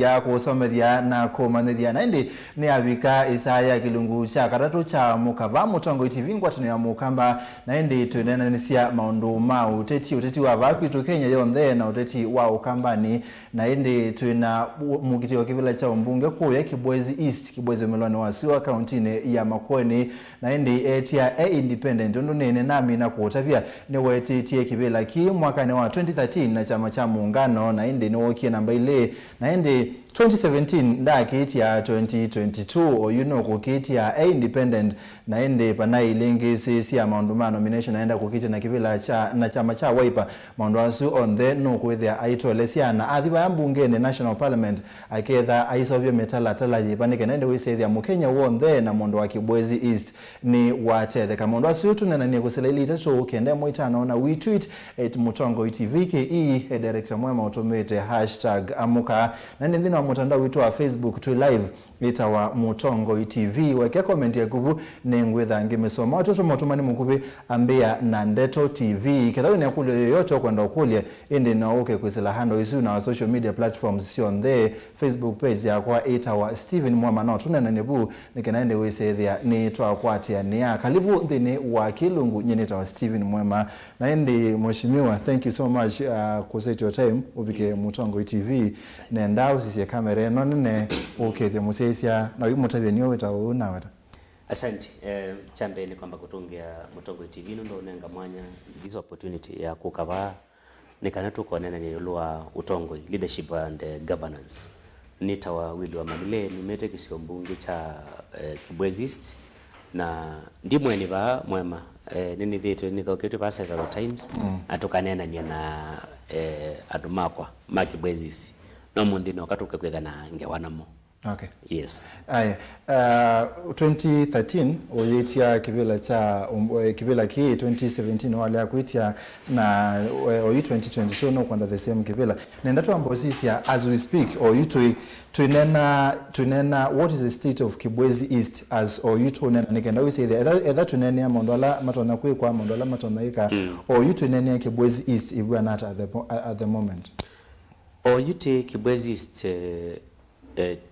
ya kusomethia na kumanithia na indi ni avika Isaya kilungu cha karatu cha mukava Mutongoi TV ngwatano ya mukamba na indi tunena nisia maundu ma uteti wa WITU Kenya yonthe na uteti wa ukambani na indi tuna mugiti wa kivila cha mbunge kuya Kibwezi East Kibwezi Melwani wa Siwa countini ya MUENI na indi etia independent ndo nene nami na kuotavia ni wetitie kivila ki mwakani wa 2013 na chama cha muungano na indi ni wokie namba ile na indi 2017 nda kiti ya 2022 o yuno kukiti ya independent na ende panai lingi sisi ya maunduma nomination naenda kukiti na kivila cha na chama cha Wiper maundu asu on the no kwithia aito lesiana athiba ya mbungeni national parliament aketha aisovyo metala tala jipanike na ende wisethia mukenya wonde na mundu wa Kibwezi East ni watethe kama mundu asu tunena ni kuseleli tatu kende mwitano na we tweet @Mutongoi TV ke director mwema utumete #amuka na ndina mutandao witu wa Facebook tu live itawa Mutongoi TV weke comment yakubu nengwetha ngemesoma watoto motumani mukubi ambia na Ndeto TV kethawe ne kule yoyote kwenda okulie indi na oke kwisila handle isu na social media platforms si on the Facebook page ya kwa itawa Steven Mwamano tunena nebu nikinaende wisethia ni twakwatia ni ya kalivu thini wa Kilungu nyene itawa Steven Mwema na indi mheshimiwa thank you so much kuseti your time ubike Mutongoi TV nenda usisi kamera no nene ukethe musesia na yumutavya niyo wetawo na weta. Asante chambe ni kwamba kutungia Mutongoi TV ndo nenga mwanya this opportunity ya kukava nikanatu kwa nena ni lua utongoi leadership and governance nitawa WIILLIE wa MALILE nimete kisio mbunge cha Kibwezi East na ndi MUENI ba mwema nini thitu ni thoketu ba several times atukanena ni na adumakwa ma Kibwezi East no mundi no katuke kwetha na ngewanamo. Okay. Yes. Aya 2013 oyitia kibila cha kibila ki 2017 wale akuitia na oyi 2022 no kwenda the same kibila nenda tu ambosisia as we speak oyitu tunena what is the state of Kibwezi East as oyitu nena nikenda we say either tunena mondwala matona kwa mondwala matona ika oyitu nena Kibwezi East ibwa not at the moment oyitu Kibwezi East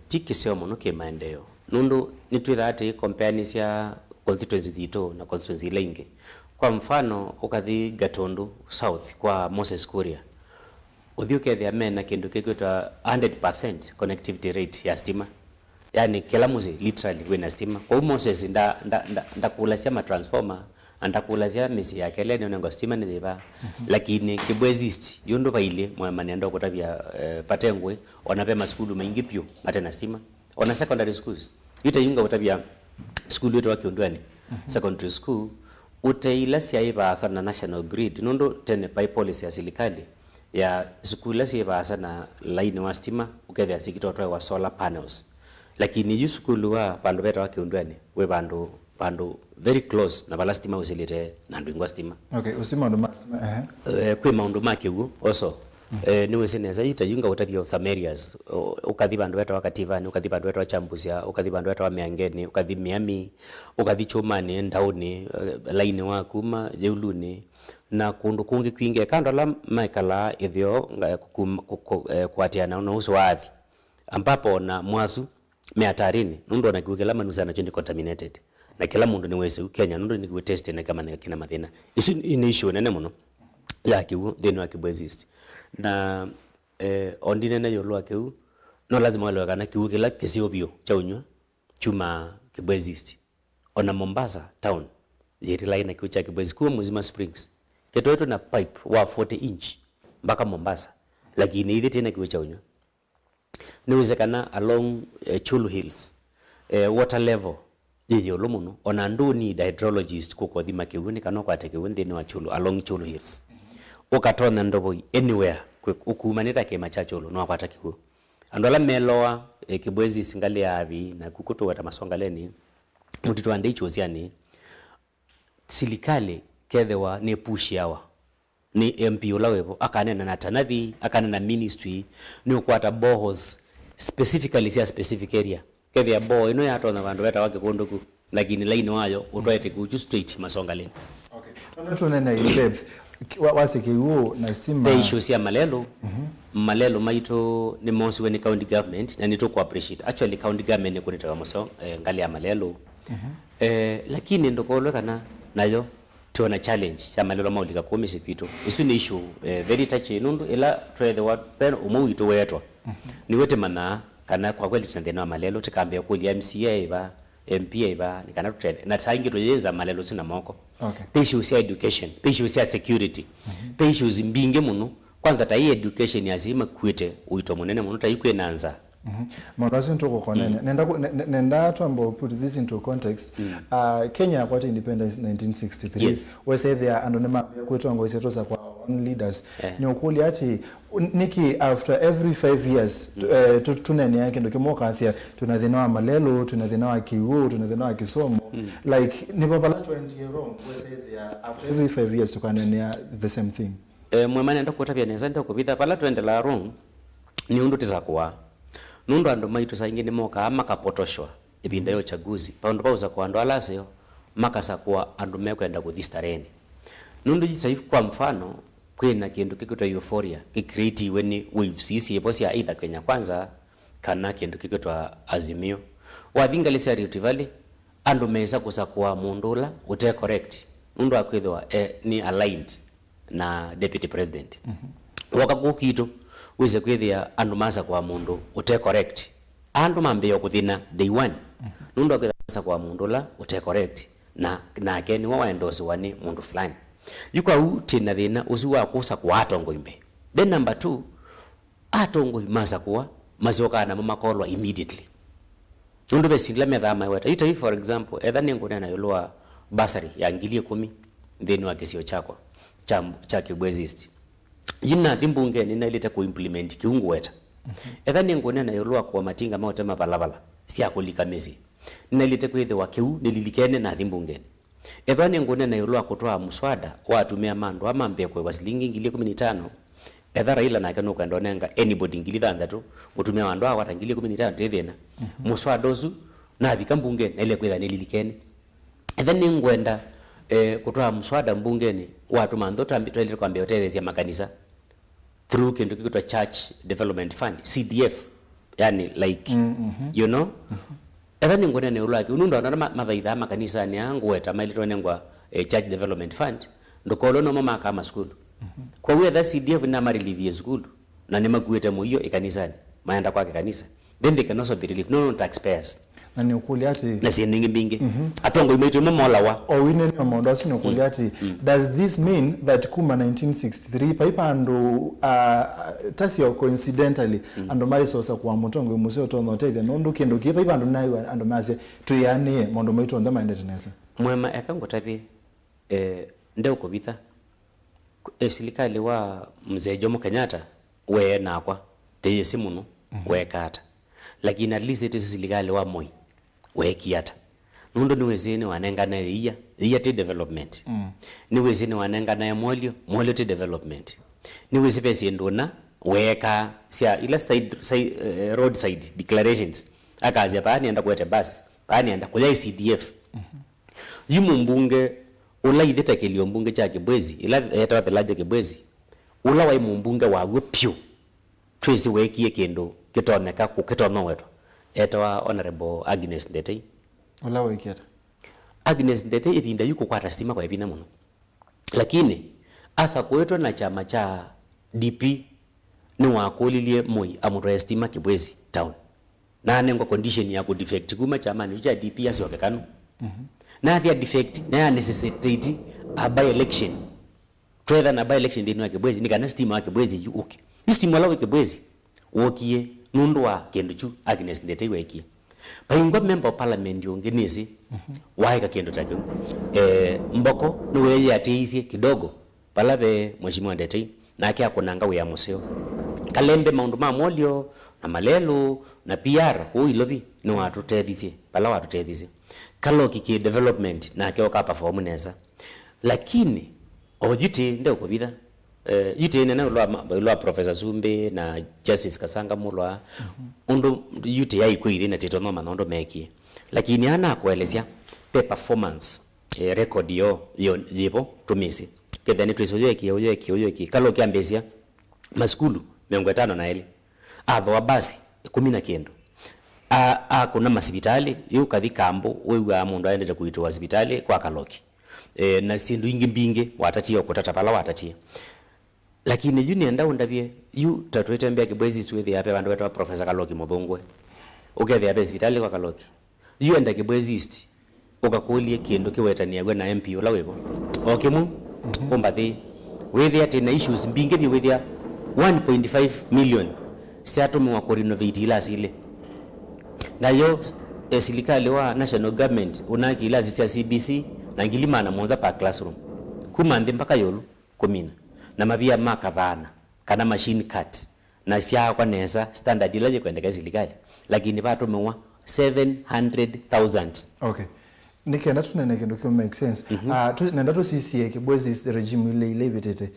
tikiseo muno ke maendeleo nundu nitwitha ati compare cia constituency thito na constituency ile kwa mfano ukathi Gatundu South kwa Moses Kuria uthiuke thia mena kindu kigwitwa 100% connectivity rate ya stima yani kila muzi literally wina stima kwa Moses ndakulasia ma transformer andakulasia misi ya kele ni ngo stima ni thiba lakini Kibwezi East yondo baile mwanendo kutavya patengwe onape maskulu maingi pio atena stima ona secondary schools yunga utavya school yetu wakiondwani secondary school utaila siaiba sana national grid nondo tene by policy ya serikali ya school siaiba sana line wa stima ukethia sikitotoe wa solar panels lakini yu school wa pandu beta wakiondwani we pandu very close na balastima usilite na ndwingwa stima. Okay, usima ndo kwe maundu makiugo also ni weseneza yunga utavyo some areas ukathi bandu weta wakativani ukathi bandu weta wachambusia ukathi bandu weta wa Miangeni ukathi Miami ukathi Chomani ndauni line wa kuma jeuluni na kundu kungi kwinge kando la maikala ithio kuatiana na uso wathi ambapo na mwasu meatarini nundo na kiwekela manusa na chini contaminated na kila mundu ni wese Kenya nundo ni test na kama na kina mathina isu ni issue nene muno ya kiwu thini wa Kibwezi East na ondine na yolo akiwu no lazima wale wakana kiwu kila kisio bio cha unywa chuma Kibwezi East ona Mombasa town yeri line kiwu cha Kibwezi kwa Mzima Springs ketoeto na pipe wa 40 inch mpaka Mombasa lakini hivi tena kiwu cha unywa niwezekana along Chulu Hills water level yiyo lomuno ona nduni hydrologist kuko thima kiwuni kana kwa tekiwuni ni wa Chulu along Chulu Hills ukatona ndobo anywhere ukumanita ke machacholo no akwata kiwo andola meloa Kibwezi singali avi na kukuto wata masongaleni mutitu ande ichosiani silikale kethewa ne push yawa ni MP olawepo akanena na tanathi akanena ministry ni ukwata bohos specifically sia specific area kethia bo ino yatona bandu beta wake kondoku lakini line wayo utwaite ku straight masongaleni. Okay. Tunena in depth wase kiwo na sima pe issues ya malelo malelo maito ni monsi when county government na nito ku appreciate actually county government ni kunita moso ngali ya malelo lakini ndokolo kana nayo tuona challenge ya malelo maulika kumi sikitu isu ni issue very touchy nundu ila try the word pen umuito wetwa ni wete mana kana kwa kweli tendena malelo tikambia kuli MCA iba MPA iba nikana trade na saingi toyenza malelo sina moko pe issues ya education pe issues ya security pe issues mbinge muno kwanza ta education yazima kwete uito munene muno ta ikwe nanza Mwanazi ntoko konene nenda tuambo put this into context Kenya got independence 1963 yes. We say there andonema kwetu ango isetoza kwa one leaders ni ukuli ati niki after every 5 years tunene yake ndo kimoka asia tunadhinawa malelo tunadhinawa kiwu tunadhinawa kisomo like ni babala 20 wrong we say there after every 5 years tukanenea the same thing mwemane ndo kutapia neza ndo kubitha pala tuendela wrong ni undu tizakuwa nundu andu maitu sa ingine moka ama kapotoshwa ibinda yo chaguzi paundo pauza kwa andu alasio makasa kwa andu mekwenda kuthistareni nundu jisaifu kwa mfano kwina kindu kikitwa euphoria kicreate when waves isi ebosi ya either Kenya kwanza kana kindu kikitwa azimio wathinga lisa Rift Valley andu meza kusa kwa mundula ute correct nundu akwithwa ni aligned na deputy president wakakukito wize kwithia andu maza kwa mundu ute correct andu mambeyo kuthina day one nundu akwitha kwa mundu la ute correct na keni wa endorse wani mundu fulani yuko utina thina usu wa kusa kwa atongoi mbe then number 2 atongoi maza kwa mazoka na makolwa immediately nundu besingla methama weta ita for example etha ningone na yolwa basari ya ngili 10 then wa kisio chako cha Kibwezi yina thimbunge nina ileta ku implement kiungu weta etha ningone na yolwa kwa matinga maotema balabala sia kulika mezi nina ileta kwethe wa kiu nililikene na thimbunge etha ningone na yolwa kutoa muswada watumia mandu amambe kwa wasilingi ngili 15 etha Raila na kanu kando nenga anybody ngili thandatu gutumia wandu awata ngili 15 tethena muswada uzu na bikambunge na ile kwetha nililikene etha ningwenda kutoa muswada mbungeni watu mandota ambito ile kwambia hotelezi ya makanisa through kindu kikitwa church development fund CDF yani like you know etha ningone ne ulaki ununda na mathaitha makanisa ni yangu weta mailito nengwa church development fund ndokolo no mama kama school kwa hiyo that CDF na marilive school na ni makuete mo hiyo ikanisani maenda kwake kanisa then they can also be relieved no taxpayers na ni ukuli ati na siningi bingi atongo imeito mola wa owine ni mondo asini ukuli ati does this mean that kuma 1963 paipa ando tasio coincidentally ando mari sosa kwa mutongo museo tono hotel nondo kendo kipa paipa ando nayo ando maze tuyane mondo maito ndama endetenesa mwema ekango tapi ndeo kubitha serikali wa mzee Jomo Kenyatta we nakwa teyesi muno we kata lakini at least it is serikali wa Moi we kiata nundo niwezeni wanenga na iya te development niwezeni wanenga na molio te development niwezi pesi ndona weka sia ila roadside declarations akazi pani enda kwete bus pani enda kuja CDF yumbunge ula ideta kelio mbunge cha Kibwezi ila eta thelaje Kibwezi ula wa mbunge wa pyu twezi wekie kendo kitoneka ku kitono wetu etwa honorable Agnes Ndetei ula wekiata Agnes Ndetei ibinda yuko kwa rastima kwa ibina muno lakini asa kwetu na chama cha DP ni wakolilie Moi amuro estima Kibwezi town na nengo condition ya ku defect kuma chama ni cha DP asiokekanu na thia defect na necessitate a by election twetha na by election ndino ya Kibwezi nikana stima ya Kibwezi yu okay ni stima la Kibwezi wokie nundu wa kendo chu Agnes Ndetei wekie baingwa member of parliament yongenezi waika kendo take mboko niwe yatiizie kidogo palabe mheshimiwa Ndetei na akia kunanga we ya museo kalembe maundu ma molio na malelo na PR ilobi ni watu tethizie pala watu tethizie kaloki ki development na akia ka perform neza lakini ojuti ndio kubitha yute nena ulwa Professor Zumbe na Justice Kasanga mulwa undo yute ya ikuiri na tetono manondo meki lakini ana kuelezea performance record yo yipo tumisi kedani tuisoyoeki kalo kiambesia maskulu 50 na ile atho basi 19 kuna masibitali yu kathi kambo wewe mundu aende kuitwa hospitali kwa kaloki na sindu ingi mbinge watatia okotata pala watatia lakini yu nienda undabie yu tatwete mbia kibwezi suwethi yape bandu wetu wa Professor Kaloki Muthungwe ukethi yape hospitali kwa kaloki yu enda kibwezi east ukakulie kiendo kiwetania gwe na MP ula wevo okimu umbathi wethi ati na issues mbinge bi wethi 1.5 million siatumiwa ku renovate ila sile na yo serikali wa national government unaki ila cia CBC na ngilimana monza pa classroom kumande mpaka yolu komina na mabia makavana kana machine cut na sia kwa nesa standard ila je kwendeka serikali lakini batumiwa 700,000. Okay. Nikenda tunene kindu kyo make sense. Nenda to CCA kibwezi the regime ile bitete.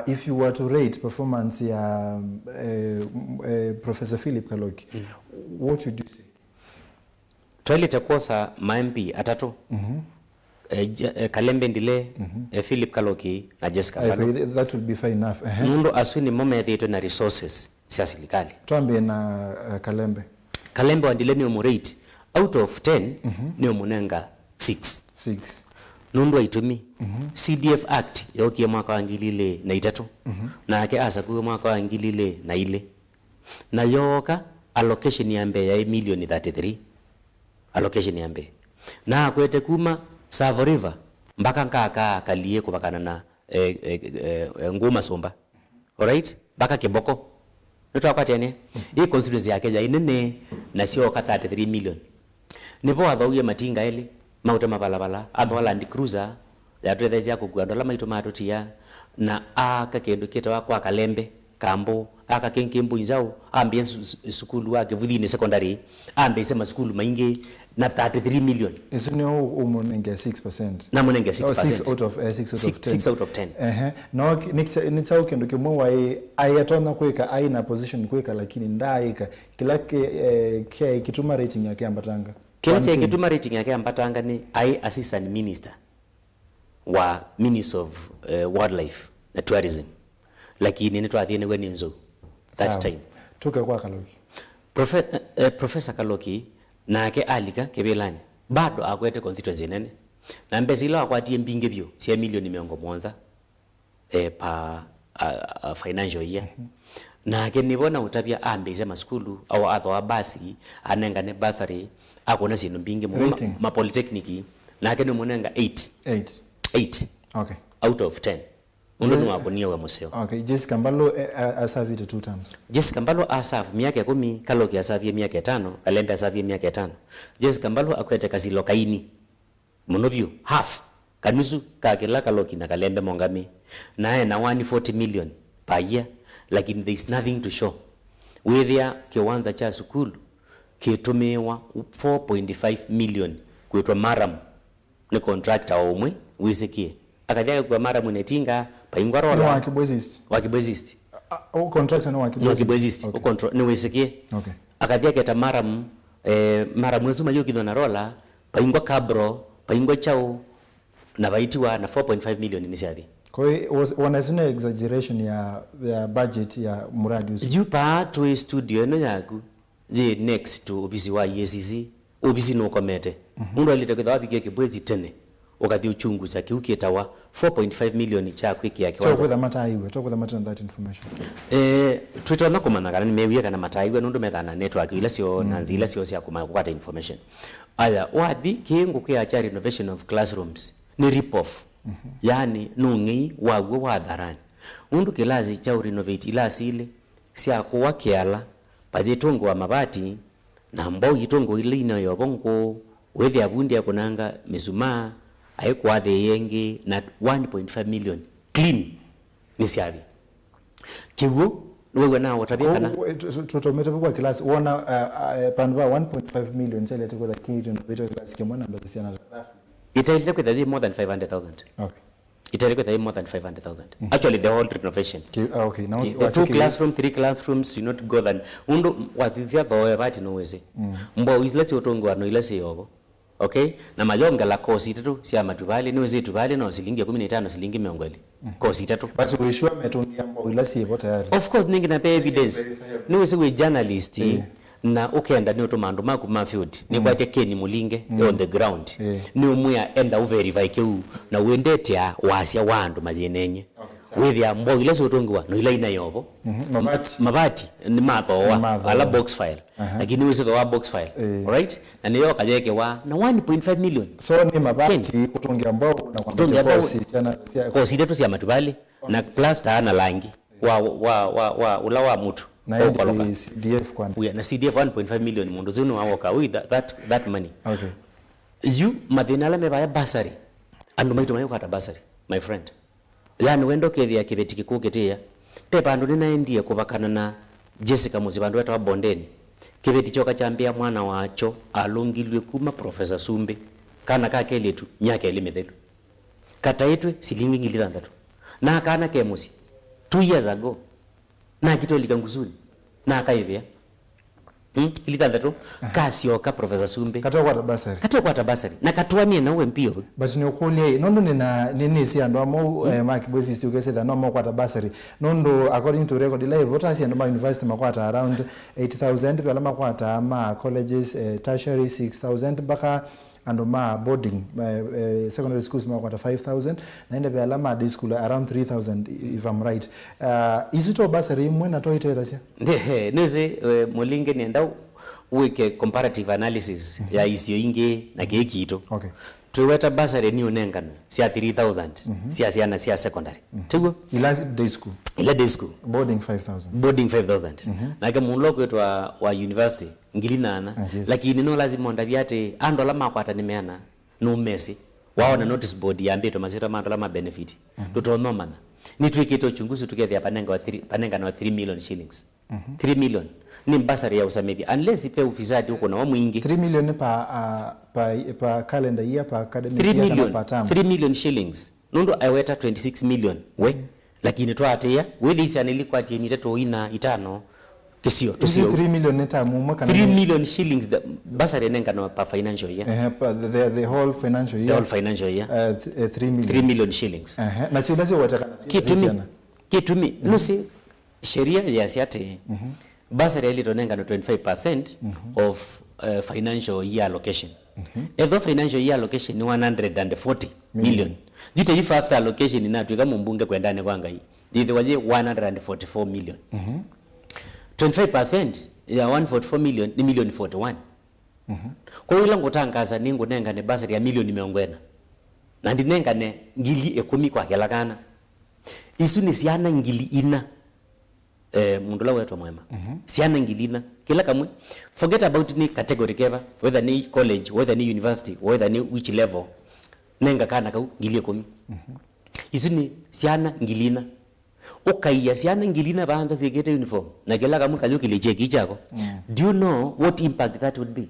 If you were to rate performance ya Professor Philip Kaloki, what would you say? Toilet kosa MP atatu. Kalembe Ndile, Philip Kaloki na Jessica Kalo. That will be fine enough. Mundu asuni momethe na resources sia serikali. Tuambie na Kalembe. Kalembe wandile ni umurate out of 10 ni umunenga 6. Nundu aitumi CDF Act yokie mwaka wa ngilile na itatu na ake asa kuwe mwaka wa ngilile na ile na yoka allocation ya mbe ya milioni 33 allocation ya mbe na kwete kuma Savo River mpaka nkaka kalie kubakana na nguma somba alright mpaka Kiboko nito akwati ene hii constituency yake ya inene na sio ka 33 million nipo athauye matinga ele mauta mabalabala atho land cruiser ya twethezi yako kuandola maito matotia na aka kendo kita kwa Kalembe kambo aka kenkembo inzao ambie sukulu wake vuthini secondary ambie sema sukulu maingi na 33 million isino umonenge 6% na monenge 6% 6 out of 6 out of 10 no nitau kendo kimwe wa ayatona kweka aina position kweka lakini ndaika kila ke kituma rating yake ambatanga kila cha kituma rating yake ambatanga ni assistant minister wa Ministry of Wildlife na Tourism lakini ni twathine gwe ninzo that time tuka kwa Kaloki Professor Kaloki na ake alika kebelani bado akwete constituency nene na mbezilo akwatie mbinge byo sia milioni 100 pa financial year na ake nibona utabia ambeze maskulu au atho abasi anenga ne bursary akona sino mbinge ma polytechnic na ake ni munenga 8 okay out of 10 undo no abonia wa museo okay Jessica Mbalo aserve 2 terms Jessica Mbalo aserve miaka 10 Kaloki aserve miaka 5 Kalembe aserve miaka 5 Jessica Mbalo akwete kazi lokaini monobio half kanusu kakela Kaloki na Kalembe mongami nae na 140 million per year lakini there is nothing to show whether kiwanza cha sukulu kitumewa 4.5 million kwetwa maram ni contractor omwe wisikie akathia kwa maram netinga paingwa rola wa Kibwezi o contractor no wa Kibwezi o control ni wisikie okay akathia keta maram maram wezu mayo kidona rola paingwa kabro paingwa chao na baitiwa na 4.5 million ni siathi kwa hiyo wanazina exaggeration ya budget ya muradi usi yupa to studio no yaku the next to obisi wa EACC obisi no komete mundu alite kwa wapi Kibwezi tene ukathi uchungu za kiukitawa 4.5 million cha kwiki yake wazo talk with the matter on that information Twitter na komana kana nimewiye kana mataiwe nundu methana network ila sio nanzi ila sio sia kupata information aya wathi kingu kia cha renovation of classrooms ni rip off yani nungi wagwe wa dharani undu kilazi cha renovate ila asili sia kuwa kiala pathitungu wa mabati na mbao yitungu ile inayo bongo wethi abundi akunanga misuma aikwa the yengi na 1.5 million clean ni siavi kiwo wewe na watabia kana tutomete kwa class wana panva 1.5 million chale kwa the key renovate class kimona ndo siana itaileta kwa the more than 500,000 okay itaileta kwa the more than 500,000 actually the whole renovation okay now the 2 classroom 3 classrooms you not go than undo wazizia thoe bati no weze mbo isleti otongwa no ilese yobo okay na majonga la kosi tatu sia matubali ni weze tubali no shilingi 15 shilingi 20 kosi itatu. But we sure metungia ila si tayari. Of course ningi na pay evidence. Niwe siwe journalist na ukenda ni otomandu maku mafield ni kwate Keni Mulinge on the ground ni umya enda uverify keu na uendete ya wasia wandu majenenye with ya mbo ile sotongiwa no ila ina yobo mabati ni mathoa ala box file lakini usizo wa box file alright na niyo kajeke wa na 1.5 million so ni mabati kutongia mbao na kwa kosi yetu si matubali na plaster ana langi wa ulawa mutu na CDF kwani we na CDF 1.5 million mundu zinu wawoka with that money. Okay, you madinala mebaya basari andu maitu mayo kata basari my friend yani wendo kethia kibeti kikuketia pepa andu ninaendie kubakana na Jessica Muzibandu weta wa bondeni kibeti choka chambia mwana wacho alongilwe kuma Professor Sumbe kana kake letu nyake elimethelu kata itwe silingi ngilithandatu na kana kemusi 2 years ago na kitolika nguzuni na akaivia ilithandatu kasioka Professor Sumbe katwa kwa tabasari na katwanie na uwe mpio but ni okulie nondo nini si ando amo mark boys still get that no more kwa tabasari nondo according to record live what asi ando university makwata around 80,000 pela makwata ma colleges tertiary 6,000 baka ando ma boarding secondary schools makwata 5,000 na ende pela ma day school around 3,000 if I'm right. Isito basari mwena toite dasia neze Mulinge nienda wike comparative analysis ya isio inge na kekito. Okay, tuweta basari ni unengano sia 3,000 sia na sia secondary tugo ila day school boarding 5,000 na kama muloko wetu wa university ngilinana lakini no lazima ndabiate andola makwata nimeana no mesi wao na notice board yambito masira mandola ma benefit tutonomana ni twikito chunguzi tukethia panenga na 3 million shillings 3 million ni basari ya usamidi unless ipe ufisadi huko na wa mwingi 3 million pa calendar year pa academic 3 year million, pa term 3 million shillings nundo aiweta 26 million we lakini twatia with this anilikuwa tieni teto ina itano kisio tusio 3 million neta mumwa kana 3 million shillings the basari nenga no pa financial year the whole financial year 3 million shillings na si unazio watakana kitumi nusi sheria ya siate basari ilitonenga no 25% of financial year allocation. Although financial year allocation ni 140 million. Jite hii first allocation inatu kama mbunge kwendane kwanga hii. Ndiye waje 144 million. 25% ya 144 million ni million 41. Kwa hiyo lango tangaza ningo nenga ne basari ya milioni miongwena. Na ndinenga ne ngili 10 kwa kelakana. Isu ni siana ngili ina mundula wetu mwema siana ngilina kila kamwe forget about ni category keva whether ni college whether ni university whether ni which level nenga kana ka ngilie 10 isu ni siana ngilina ukaiya siana ngilina baanza sigete uniform na kila kamwe kanyo kilecheki chako do you know what impact that would be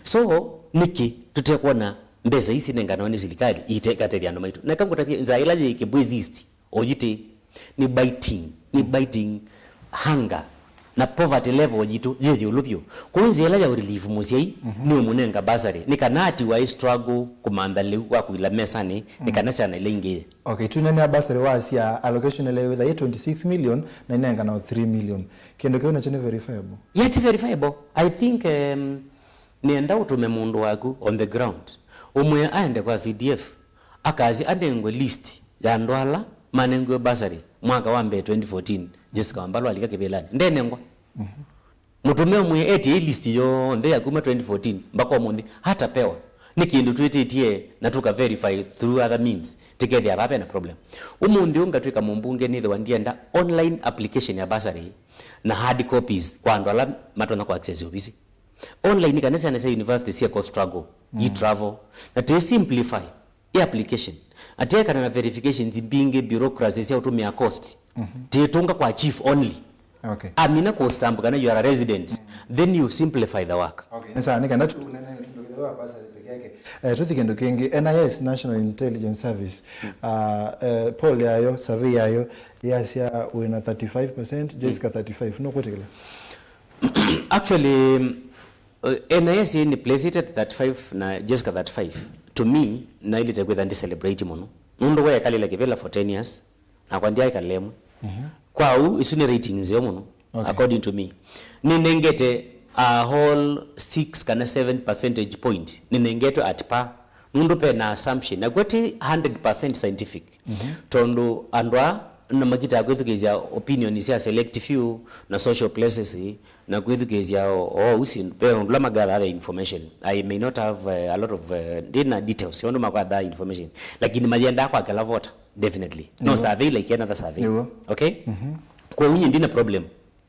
so niki tutekona mbeza isi nenga naone serikali itekate vyano maitu na kangu tapia nzaila je kibwezist ojite ni biting hunger na poverty level jitu jeje ulupyo kunzela ya relief musiai ni munenga basari nikanati wa struggle kumandale wa kuila mesani nikanasa na lenge. Okay, tunene basari wa sia allocation level with 26 million na nenga na 3 million kendo kiona chene verifiable yet verifiable I think nienda utume mundu waku on the ground umwe aende kwa CDF akazi andengwe list ya ndwala manengwe basari mwaka wa 2014 Jessica Wambalo alika kibelani ndenengwa mutume mwe eti list yo nde ya kuma 2014 mbako mundi hata pewa nikindu twetetie na tuka verify through other means tikethia abape na problem umundi ungatwika mumbunge ni the wandienda online application ya basari na hard copies kwa ndwala matona kwa access office online kanisa na university sia cost struggle travel na to simplify application ateka na verification zibinge bureaucracy sia utumia cost tietunga kwa chief only. Okay, amina ko stamp kana you are a resident then you simplify the work. Okay, nasa nika nacho unene ndokewa basari peke yake tuthikendo kingi NIS National Intelligence Service poll yayo survey yayo yasia wina 35% Jessica 35 no kwatikala actually NIS ni placed at 35 na Jessica 35 to me na ile tegwetha ndi celebrate muno ndo we kalile kivela for 10 years na kwa ndia ikalemu kwau isune ratings yo muno according to me ninengete a whole 6 kana 7 percentage point ninengete at par nundu pe na assumption na gwati 100% scientific tondo andwa na magita gwethugezia opinion is a select few na social places na gwethugezia usin pe ndula magala information. I may not have a lot of details yondo magada information lakini majenda kwa kala vote definitely no survey like another survey okay kwa unyi ndina problem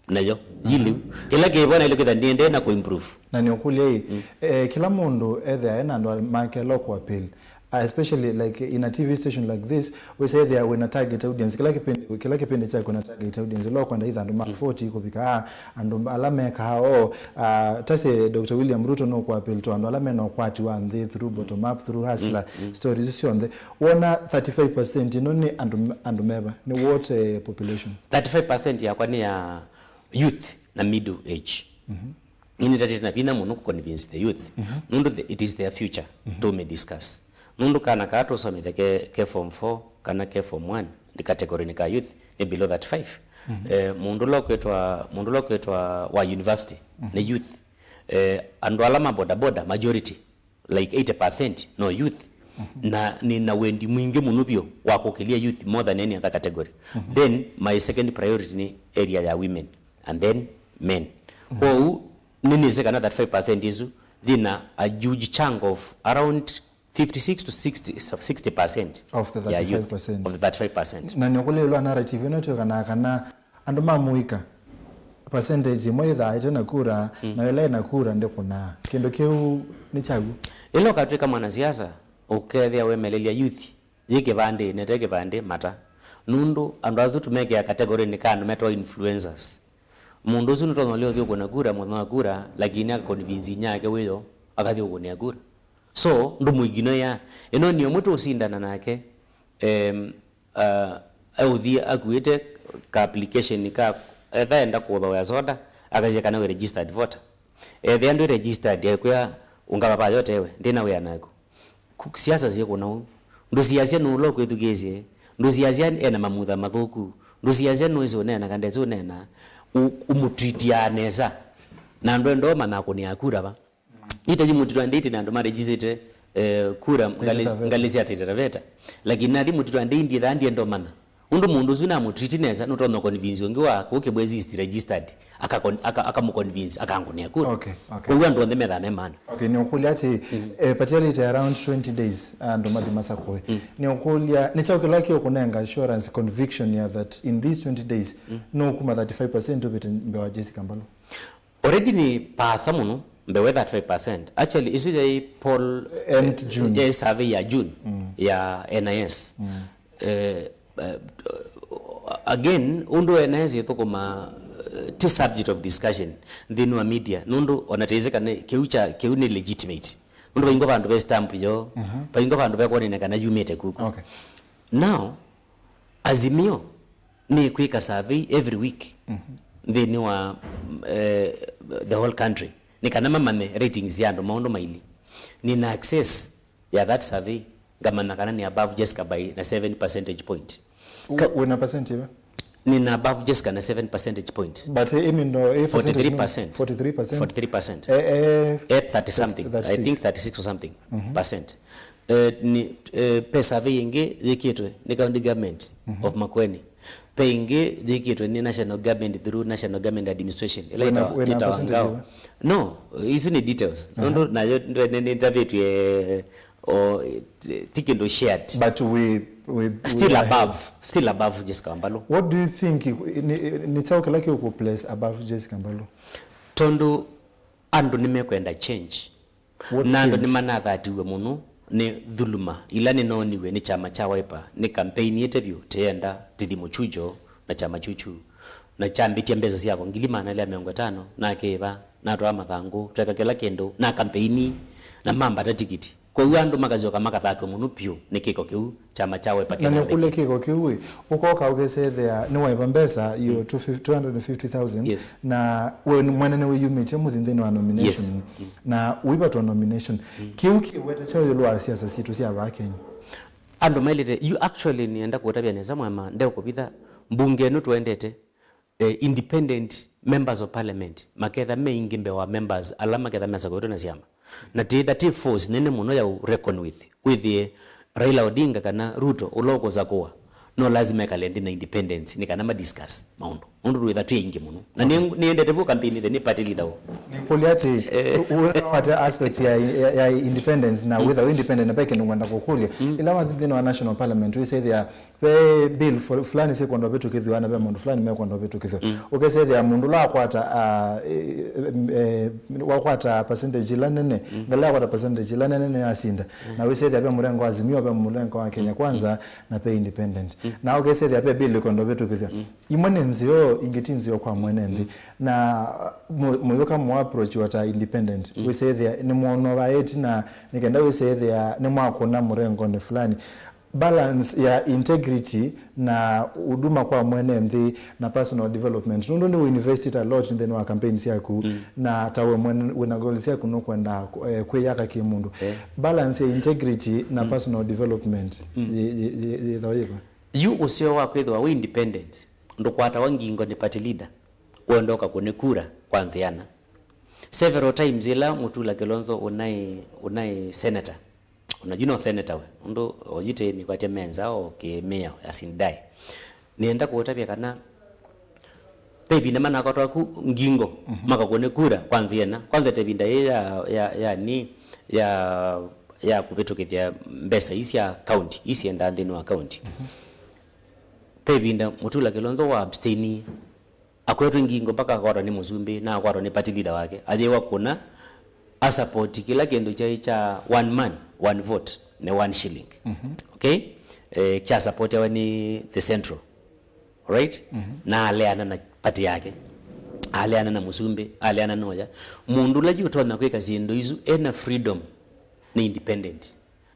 nayo yili kila kibona ile kidandende na kuimprove na nyokulie kila mundu either ena ndo makelo kwa appeal especially like in a TV station like this we say they are when a target audience kila kipindi cha kuna target audience lo kwenda either ndo 40 kubika ando alame ka tase Dr. William Ruto no kwa appeal to ando alame no kwati one they through bottom up through hustler stories on the one 35% noni ando meba ni what population 35% ya kwani ya youth na middle age ini tati na pina muno convince the youth nundu it is their future to me discuss nundu kana kato so ke form 4 kana ke form 1 ni category ni ka youth ni below that 5 mundu lo kwetwa wa university ni youth ando alama boda majority like 80% no youth na nina wendi mwingi munupyo wako kilia youth more than any other category then my second priority ni area ya women and then men nini zeka na that 5% isu dina a huge chunk of around 56 to 60% of the 35% of the 35% na nyokulelo narrative inoto kana ando mamuika percentage moja ita na kura na ile na kura ndio kuna kendo keu ni chagu ilo katweka mwanasiasa ukethia wemelelia youth yike bande neteke bande mata nundu andazo tumeke ya category ni kana metwa influencers mundu usu nutongo leo thio kuna kura mwana kura lakini akaconvince nyake weyo akathio kunia kura so ndo muigino ya eno ni omuto usindana nake authi akuite ka application ka enda kuotho ya soda akaje kana we registered voter the ndo registered kwa ungaba pa yote we ndina we anako siasa ziko na ndo siasa no lo kwethugezie ndo siasa ena mamutha mathuku ndo siasa no izo nena kandezo nena umutreatia neza na ndo mana ko ni akura ba itaji mutu anditi na ndo ma register kura ngalisi atitaveta lakini nadi mutu andindi ndandi ndo mana undu mundu zuna mutreat neza no tono convince ngi wako kebwezi registered akamu convince akangonia kura okay uwa ndo ndeme da memana okay ni okuliati particularly around 20 days ndo madi masakwe ni okulia ni chauke laki okunenga assurance conviction ya that in these 20 days no kuma 35% of it mbewa Jessica Mbalo already ni pasa muno mbewe that 5% actually is it a poll end June yes survey ya June ya NIS again undo NIS yetokoma to subject of discussion then wa media nundu onatezeka ne keuni legitimate nundu baingo bandu be stamp yo baingo bandu be kone kana yumete kuko okay now azimio ni kwika survey every week then wa the whole country ni kana mama ratings ya ndo maondo maili ni na access ya that survey gamana kana ni above Jessica by na 7 percentage point una percentage nina above Jessica na 7 percentage point but I mean no 43% 30 something 36. I think 36 or something percent ni pesa vingi zikitwe ni county government of MUENI penge zikitwe ni national government through national government administration ita no hizo ni details ndo na ni interview or ticket shared but we still above Jessica Mbalo. What do you think ni chauke laki uko place above Jessica Mbalo tondo ando nimekwenda change nando ni manatha atiwe muno ni dhuluma ila ni noniwe ni chama cha Wiper ni campaign yetebyo teenda tithimo chujo na chama chuchu na chambitia mbeza siako ngilimana ile 50 na keba na twa mathangu tweka kila kendo na campaign na mamba ta tikiti kwa hiyo ando magazi kama katatu muno pio ni kiko kiu chama cha Wiper na kule kiko kiu uko ka ugese there ni Wiper mbesa you 250,000 yes. na when mwanene we you meet within the nomination yes. na Wiper to nomination kiu ki weta cha yolo asiasa situ sia ba Kenya ando mailete you actually nienda kutabia neza mwama ndeo kupita mbunge no tuendete independent members of parliament maketha meingimbe wa members alama ketha mesa ko na siama na that force nene muno ya reckon with the Raila Odinga kana Ruto uloko za kwa no lazima kalendi na independence ni kana ma discuss maundu undu with that ingi muno na niendete bu campaign the ni party leader ni poliati what aspect ya independence na with independent na peke ngwanda kukulia ila wa national parliament we say there we bill for fulani se kondo betu kithwa na be mundu fulani me kondo betu kithwa okay say there mundu la kwata wakwata percentage la nene ngala kwata percentage la nene yasinda na we say there be murengo azimio be murengo wa Kenya kwanza na pe independent na okay say there be bill kondo betu kithwa imone nzio ingetinzio kwa mwenendi na mwiweka mu approach wata independent we say there ni muono wa eti na nikenda we say there ni mwakona murengo ne fulani balance ya integrity na huduma kwa mwenendi na personal development ndo ni invest a lot in the no campaigns yaku na tawe mwena goals yaku no kwenda kweyaka kimundu balance ya integrity na personal development yego you usio wa kwethwa we independent ndo kwata wangingo ni party leader uondoka kune kura kwanziana several times ila Mutula Kilonzo unai senator unajua senator we ndo ojite ni kwa menza au kemea asindai nienda kuotabia kana baby na maana akatoa ku ngingo maka kune kura kwanza tebinda ya kupetokethia mbesa isi ya county isi enda ndeni wa county pebinda Mutula Kilonzo wa abstaini akwetu ngingo mpaka akora ni muzumbi na akora ni party leader wake ajewa kuna a support kila kendo cha one man one vote na one shilling okay cha support ya ni the central right na aleana na party yake aleana na muzumbi aleana noja mundu laji utona kweka zindo izu ena freedom ni independent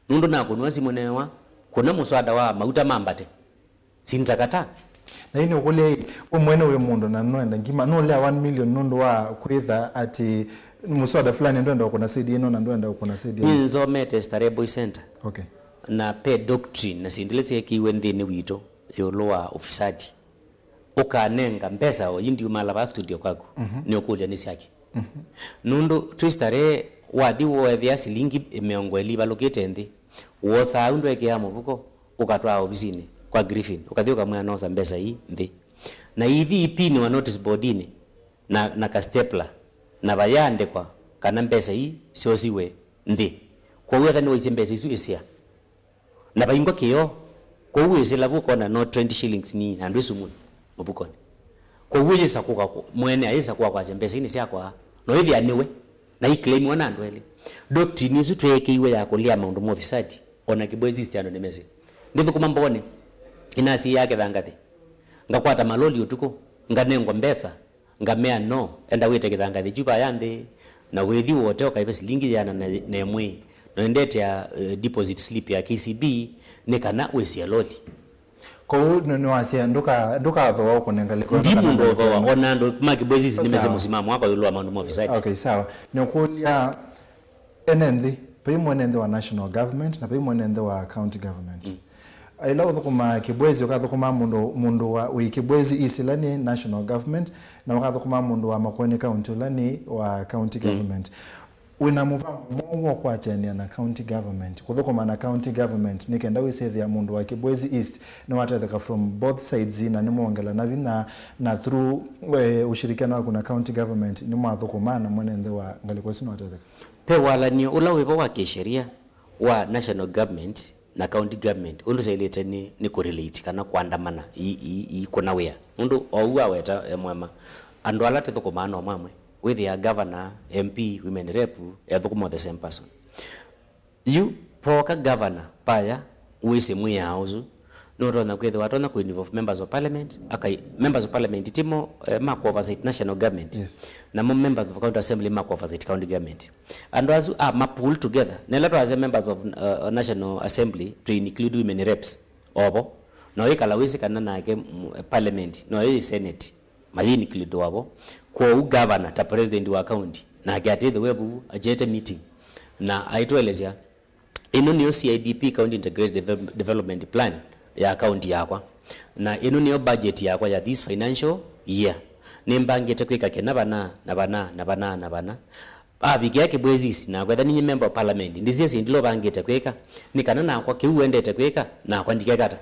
nundo na kunwazi mwenewa kuna muswada wa mauta mambate sintakata na ino kule umwene we mundu na noenda ngima no le 1 million nundo wa kwetha ati muswada fulani ndoenda kuna CD ino na ndoenda kuna CD nzo mete Starehe Boy Center okay na pe doctrine na sindilese yakiwe ndini wito yoloa ofisadi ukanenga mbesa o yindi umala ba studio kwako ni okuja nisi yake nundo twistare wadi wo thia silingi emeongweli balokete ndi wosa undo yake ya mubuko ukatwa ofisini kwa Griffin ukathio kamwe anosa mbesa hii ndi na hivi ipini wa notice boardini na ka stapler na bayande kwa kana mbesa hii sio siwe ndi kwa hiyo kana wise mbesa hizo isia na bayingo kio kwa hiyo isela buko na no 20 shillings ni andu sumu mubuko kwa hiyo yesa kwa mwene ayesa kwa mbesa hii ni sia kwa no hivi aniwe na hii claim wana andwele doctrine hizo tweke iwe ya kulia maundu mo ofisadi ona kibwezi stiano nemezi ndivyo kumambone inasi yake thangati ngakwata maloli utuko nganengo mbesa ngamea no enda wite kithangati chupa yande na wethi wote okaibe silingi yana na emwe no ndete ya deposit slip ya KCB ne kana wesi ya loli ko no asia nduka tho ko nengaliko ndimu ndo tho ona ndo makibwezi nimeze musimamo hapa yolo amandu mo office okay sawa nikulia enendi paymonende wa national government na paymonende wa county government ila uthukuma kibwezi ukathukuma mundu wa wikibwezi isilani national government na ukathukuma mundu wa Makueni county lani wa county government wina mupango kwa tenia na county government kuthukuma na county government nikenda we say the mundu wa kibwezi east na watatheka from both sides na nimongela na vina na through ushirikiano wa kuna county government ni mwathukuma na mwenende wa ngaliko sino watatheka pe wala ni ulawepo wa kisheria wa national government na county government undu sailete ni correlate kana kuandamana i kuna wea undu ouwa weta mwema andu alate thukuma no mwamwe with the governor MP women rep thukuma the same person you poka governor paya wise mwe auzu no rona kwethe watona ku involve members of parliament members of parliament timo mark oversight national government yes na members of county assembly mark oversight county government and as ma pull together nelato as members of national assembly to include women reps obo no ikala wise kana na ke parliament no i senate mali include wabo kwa governor ta president wa county na gate the webu ajete meeting na aitwelezea ino niyo CIDP County Integrated Development Plan ya county yakwa na ino niyo budget yakwa ya this financial year nimbangite kwika kena bana abige yake bwezisi na kwetha ninyi member of parliament ndizisi ndilo bangite kwika nikana na kwa kiuendete kwika na kwa ndikekata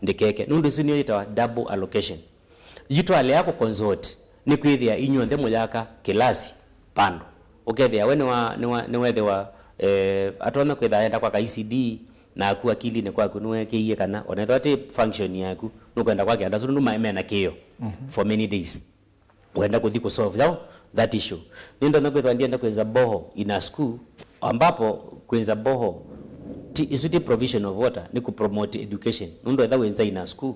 ndikeke nundu sinyo itawa double allocation yito ale yako consort ni kwithia inyuothe muyaka kilasi pando ukethia we ni wethiwa atona kwitha enda kwa ICD na aku akili ne kwaku niwe kiie kana onetho ati function yaku nukwenda kwake anda sundu maemena kiyo for many days wenda kuthi ku solve that issue nindo na kwithwa ndienda kwenza boho in a school ambapo kwenza boho isuti provision of water ni ku promote education nundo etha wenza in a school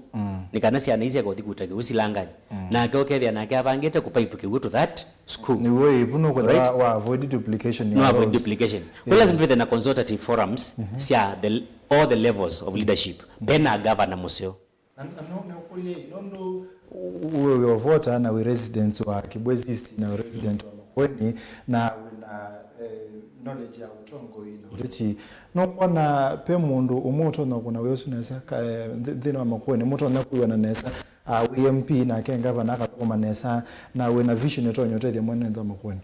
nikana ciana ici agothi kutage usilangani na akokethia na akabangite ku pipe kigu to that school ni way ibuno kwa right? wa avoid duplication no avoid duplication well lazima be na consultative forums sia all the levels of leadership bena governor museo we voter na we residents wa Kibwezi East na resident wa MUENI na wina knowledge ya Utongoi na Uteti no kwana pe mundu umuto na kuna wesu nesa thina wa MUENI muto na kuwa nesa WMP na ke governor akakoma nesa na wina vision eto nyote mwene ndo MUENI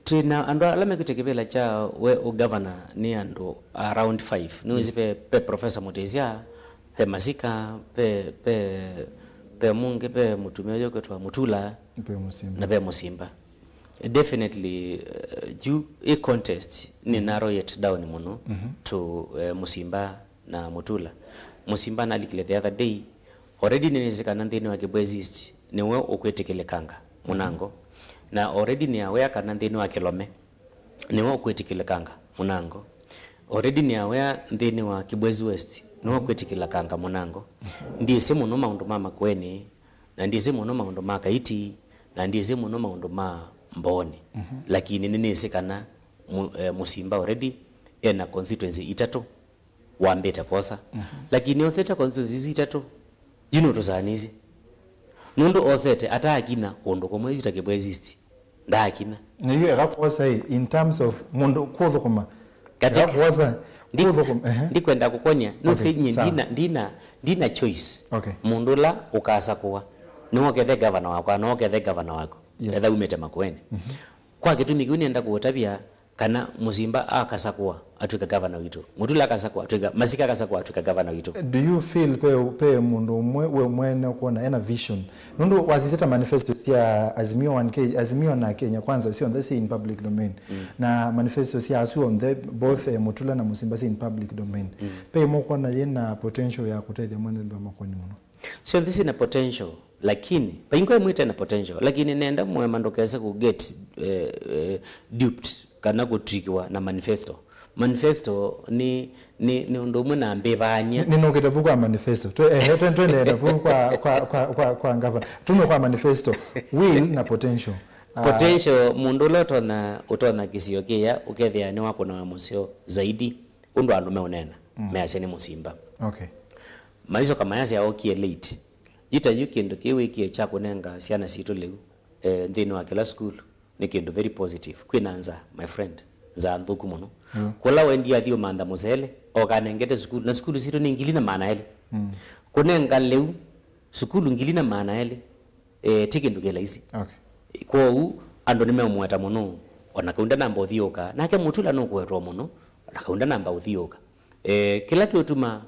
tina ando alame kutekebela cha we governor ni ando around 5 niwe pe professor Mutezia pe Masika pe munge pe mutumia yoke twa Mutula na pe Musimba definitely a contest ni narrow yet down muno to Musimba na Mutula. Musimba na likile the other day already ninezekana ndini wa Kibwezi East niwe okwetekele kanga munango na already ni aware kana ndini wa Kilome niwe okwetekele kanga munango already ni aware ndini wa Kibwezi West no kwetikila kanga munango ndise muno maundu ma MUENI na ndise muno maundu ma Kaiti na ndise muno maundu ma Mboni lakini ninesekana Musimba already ena constituency itatu wambeta posa lakini oseta constituency itatu tuzanizi nundu osete ata akina kondo komwe yita Kibwezi East ndakina niyo akakosa in terms of mundu kodho koma akakosa ndikwenda kukonya nusinyi ndina choice mundula ukasa kuwa nokethe governor wako etha umete MUENI kwa kitu miguni enda kuotabia kana Musimba akasa kuwa atuika governor witu Mutula akasa kuwa atuika Masika akasa kuwa atuika governor witu. Do you feel pe mundu we mwene kuona ena vision nundu wasiseta manifesto sia azimio na Kenya kwanza si on the say in public domain na manifesto sia asu on the both Mutula na Musimba si in public domain pe mo kuona yena potential ya kutethia mwene ndo MUENI muno so this is a potential lakini paingo mwita na potential lakini nenda mwe mandokeza ku get duped kana kutrikiwa na manifesto ni ndomwe na mbebanya nino kitabu kwa manifesto twende ndapu kwa ngava tuno kwa manifesto will na potential mundu lotona utona kisiokia ukethia ni wako na museo zaidi undu andume unena measeni Musimba maizo kama yase aokie late yita yukindu kiwiki cha kunenga siana situ leu ndini wa kila school ni kindu very positive kwinanza my friend za nthuku muno kula wendi athio manda musele okanengete school na school situ ni ngili na maana ele kunenga leu school ngili na maana ele tikindu kela isi kwa u ando nimemweta muno onakaunda namba uthioka nake Mutula no kwetwa muno onakaunda namba uthioka kila kiutuma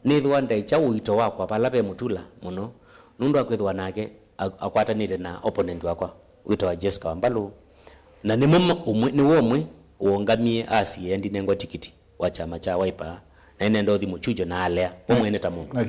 nithwa ndaicha uito wakwa pala pe Mutula muno nundu akwithwa nake akwatanire na opponent wakwa wito wa Jessica Wambalo na ni umwe uongamie asiendi nengwa tikiti wa chama cha Wiper na ine ndothi muchujo na alea umwene ta mundu na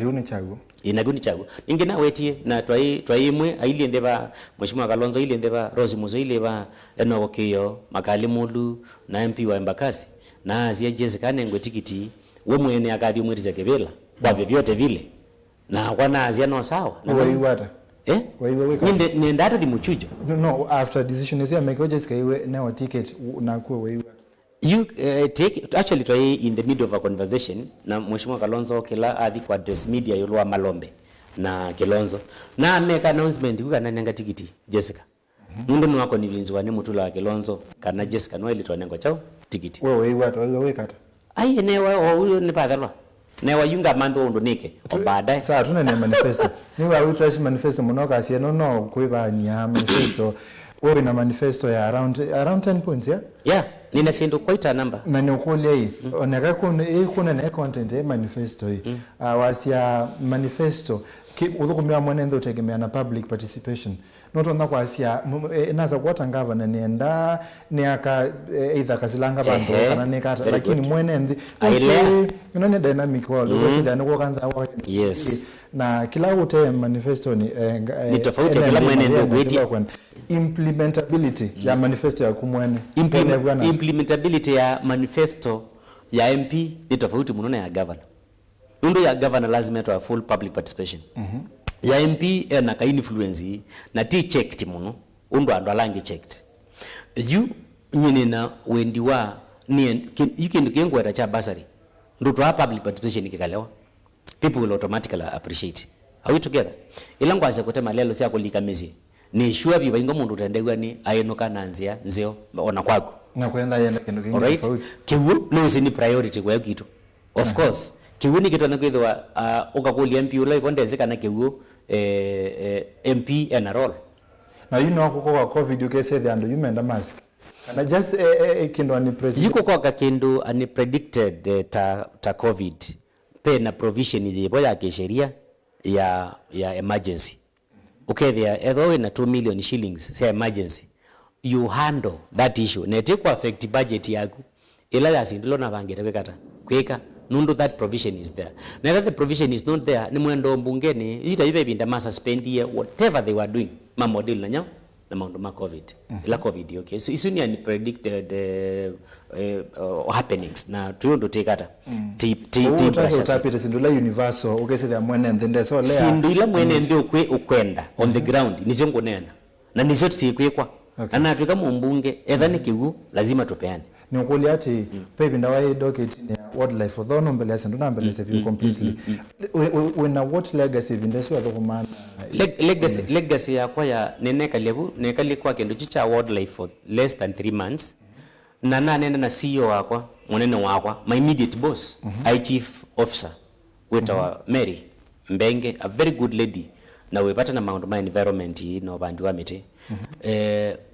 kiuni chagu ingina wetie na twaimwe aili ndeba Mheshimiwa Kalonzo ile ndeba Rose Muzo ile ba eno kiyo Makali Mulu na MP wa Embakasi na asia Jessica nengwa tikiti umwene akathi umwiriza kebela kwa vyovyote vile na kwana azia no sawa na waiwata ni ndata di muchujo no after decision is make Jessica iwe na ticket na kwa waiwata you take actually try in the middle of a conversation na Mheshimiwa Kalonzo kila athi kwa address media yolwa Malombe na Kilonzo na make announcement kukana nanga tikiti Jessica mundu ni wako ni vinzi wani Mutula wa Kilonzo kana Jessica no ile twanengo chao tikiti wewe wewe kata ai enewa huyo ni padalo newa yunga mando ndonike obada saa tuna ne manifesto ni wa WITU manifesto munoka sie no kuiba nya manifesto wewe na manifesto ya around 10 points yeah nina sendo quite a number na nyokulia hii oneka kuna na content manifesto hii wasia manifesto udhukumia mwenendo tegemea na public participation not on kwa asia inaza kuota governor nienda ni aka either kasilanga bantu kana nekata lakini mwenendi unaone dynamic world ukosida niko kanza yes na kila ute manifesto ni tofauti kila mwenendo gweti implementability ya manifesto ya kumwene implementability ya manifesto ya MP ni tofauti muno ya governor ndo ya governor lazima to full public participation ya MP na ka influence na ti checked muno ndo ando alangi checked you nyine na wendi wa ni yikindi kengwera cha basari ndo to public participation ikikalewa people will automatically appreciate are we together ilangwa za kutema lelo sia kulika mizi ni sure biba ingo mundu tendegwa ni ayenuka nanzia nzio ona kwako na kwenda yenda kindu kingi tofauti kiwu no ni priority kwa kitu of course kiwu ni kitu nakwithwa ukakulia MP ula ikondezeka na kiwu MP and a role na you know kwa covid you can say the and you menda mask and just kindu ani president yuko kwa kindu ani predicted ta covid pe na provision ile boya kisheria ya emergency okay there although in a 2 million shillings say emergency you handle that issue na take affect budget yako ila yasindilo na bangete kwekata kweka nundo that provision is there na that the provision is not there ni mwendo mbungeni ita ibe binda ma suspend ye whatever they were doing ma model na nyao na maundo ma covid ila covid okay so isuni ani predicted happenings na tuyondo tekata utapita sindula universal okay say the mwene ndende so lea sindula mwene ndio ukwenda on the ground nizongo nena na nizote sikwekwa ana tuka mumbunge edhani kigu lazima tupeane ni ukuli ati pepe ndawa docket ni wildlife though mbele ya sendo mbele save completely when what legacy vindeso ya kumana legacy ya kwa ya neneka lebu nekali kwa kendo chicha wildlife for less than 3 months na nene na CEO wako monene wako my immediate boss I chief officer with our Mary Mbenge a very good lady na wepata na mount my environment no bandu wa mite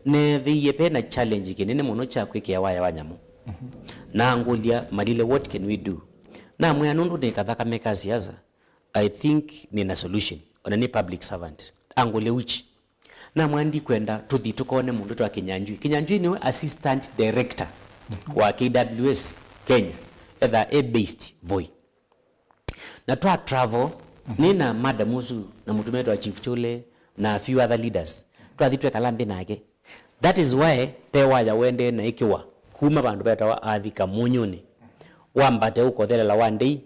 ne the pena challenge kinene muno cha kweke ya waya wanyamu na angulia malile what can we do na mwe anundu ne kadhaka meka siasa I think nina solution ona ni public servant angule which na mwandi kwenda tuthi tukone mundu twa Kinyanjui ni assistant director wa KWS Kenya either a based Voi na twa travel nina madam usu na mtumeto wa chief Chole na a few other leaders twathitwe kalambi nake that is why pewa ya wende na ikiwa kuma bandu beta wa athika munyoni wambate uko thelela one day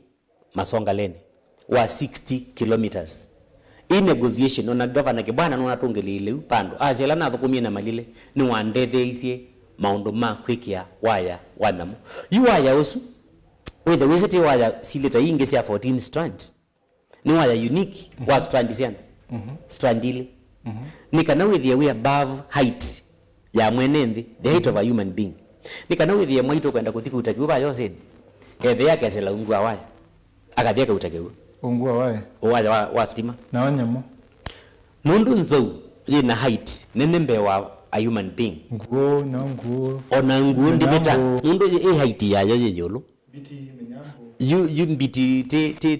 masonga lene wa 60 kilometers in negotiation ona governor ke bwana nona tungelile upando azela na thukumia na malile ni wandethe isie maundu ma kwikia waya wanamu you waya usu with the visit waya sileta inge sia 14 strands ni waya unique wa strand siana strand ile nikana with the way above height ya mwenendi the height of a human being nikana with the mwaito kwenda kuthiku utakiwa yose kethe yake sela ungwa waya akathia utakiwa ungwa waya wa stima na wanyamo nundu nzou ina height nenembe wa a human being nguo na nguo ona nguo ndibeta nundu height ya yeyolo biti menyambo you biti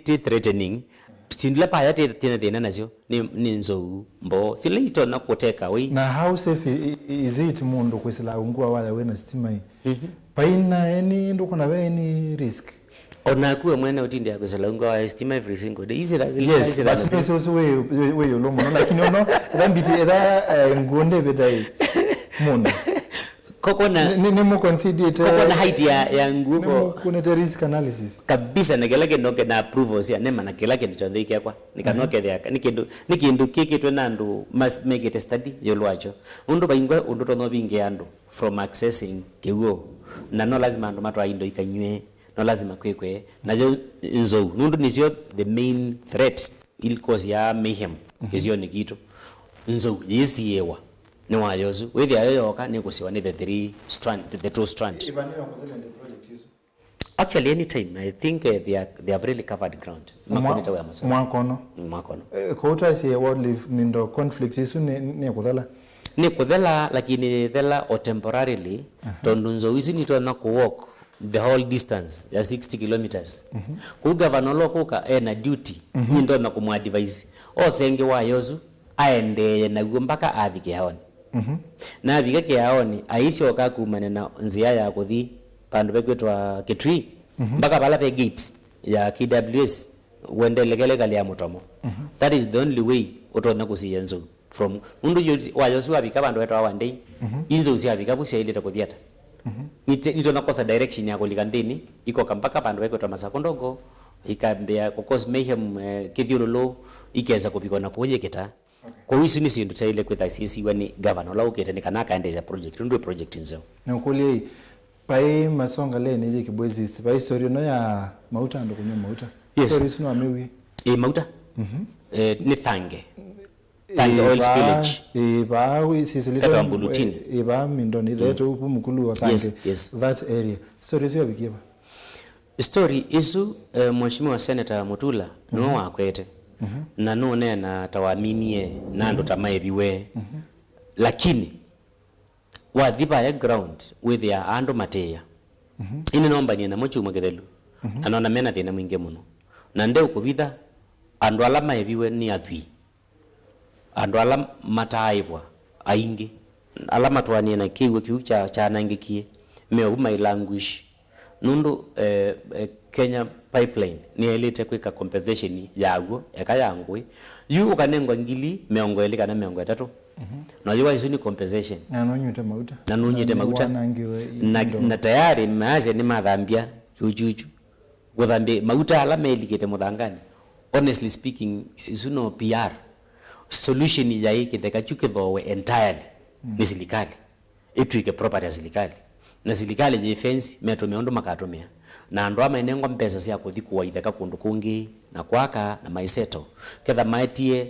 te threatening sindla pa yate tena nazo ni nzou mbo silito na kuteka we na how safe is it mundu kwisila ungwa waya wena stima hii paina any ndo kuna any risk ona kuwe mwene utindi ya kwisila ungwa waya stima every single day easy that yes but so we yolomo lakini ono rambiti era ngonde bedai mundu kokona ni mo consider kokona height ya nguko kuna risk analysis kabisa negeleke noke na approval sia nema na kila kindu cha thike kwa nikanoke theka nikindu kiki twe nandu must make it a study yolwacho undu baingwe undu tono binge andu from accessing kiwo na no lazima andu matwa indo ikanywe no lazima kwekwe na nzo nundu nisio the main threat il cause ya mayhem kizio ni kitu nzo yesi yewa ni wayozu with ya yoka ni kusiwa ni the two strand. Actually anytime I think they have really covered ground. Mwakono kota si wildlife mindo conflict isu ni kudhala lakini thela o temporarily tondunzo wizi ni to na ku walk the whole distance ya 60 kilometers ku governor lokuka na duty ni ndo na kumwa advise o senge wa yozu aende na mpaka athike haoni na athike ke haoni aisi oka kumane na nzia ya kuthi pandu bekwetwa Kitui mpaka pala pe gate ya KWS wende legale ya Mutomo. That is the only way utona kusiyenzo from undu wayosu abika bandu wetu one day inzo usiabika busia ile takuthiata nito nakosa direction yako likandini iko kampaka bandu wetu masakondogo ikambia cause mayhem kithiulo ikeza kupikona kuyeketa kwa hiyo ni sindu tsaile kwetha sisi wani governor lawo kete kana kaendeza project ndio project nzo na ukuli pai masonga le ni kibwezi pai story no ya mauta ndo kunya mauta story sino amewi mauta ni thange oil spillage ba sisi little ba mindo ni theto upu mukulu wa thange that area story sio bikiba story isu mheshimiwa senator Mutula no wakwete na no na tawaminie nando tamaebiwe lakini wathiba ya ground with ya ando mateya ine nomba ni na mochuma gethelu anona mena thina mwinge muno na nde ukubitha andu ala maebiwe ni athwi andu ala mataibwa aingi ala matwanie na kiwe kiu cha nangikie me my language nundu Kenya pipeline ni elite kwika compensation yago ekayangwe yu ukanengwa ngili meongo elika na meongo 3 na yiwa isu ni compensation na nunyete mauta na tayari maaze ni mathambia kiujuju guthambi mauta ala melikite muthangani honestly speaking isu no PR solution ya hiki thekachuke thowe entirely ni serikali itwike property ya serikali na serikali je fence meto meondo makatomea na ndo ama inengwa mpesa cia kuthi kuwaitheka kundu kungi na kwaka na maiseto ketha maitie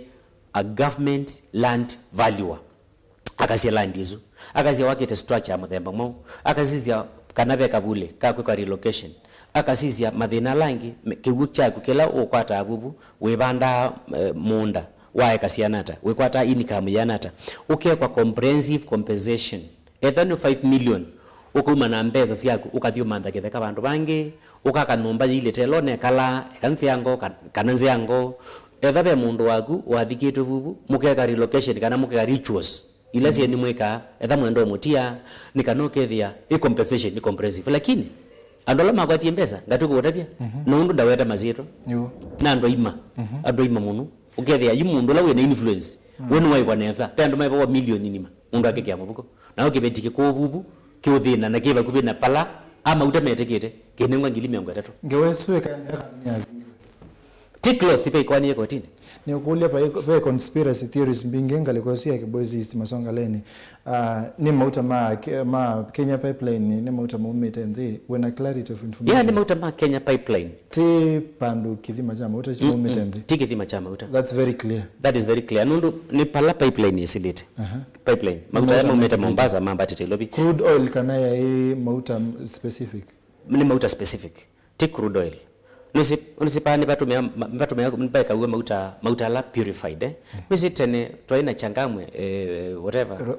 a government land valuer akasia land izu akasia wakete structure muthemba mo akasisia kanabe kabule kakwe relocation akasisia mathina langi kiwu chaku kila ukwata abubu webanda munda wae kasianata wekwata income yanata ukekwa comprehensive compensation ethan 5 million ukuma na mbeza ciaku ukathio mantha kitheka bandu bangi ukaka numba ile telone kala kanzi yango kananzi yango ethabe mundu waku wathikitwe bubu mukeka relocation kana mukeka rituals ila sie ni mweka etha mwendo mutia nikanokethia compensation ni comprehensive lakini andola magwati mbesa ngatuko utapia nundu ndaweta mazito na ando ima munu ukethia yimundu lawe na influence wonu wai kwaneza pendo mai kwa milioni nima mundu akeke amabuko na ukibetike ko bubu kiuthina na kiba kubina pala ama utametekete kinengwa ngili 3 ngewesweka tiklos tipe kwani yeko tini ni ukulia pa conspiracy theories mbingenga likosia kibozi masonga leni ni mauta ma Kenya pipeline ni mauta mumete ndi when a clarity of information ni mauta ma Kenya pipeline ti pandu kithima cha mauta mumete ndi ti kithima cha mauta that's very clear that is very clear nundu ni pala pipeline isilite pipeline mauta ya mumete Mombasa mambati telobi crude oil kana ya mauta specific ni mauta specific ti crude oil Nusipani batumia mbeka uwe mauta la purified Misitene twaina changamwe whatever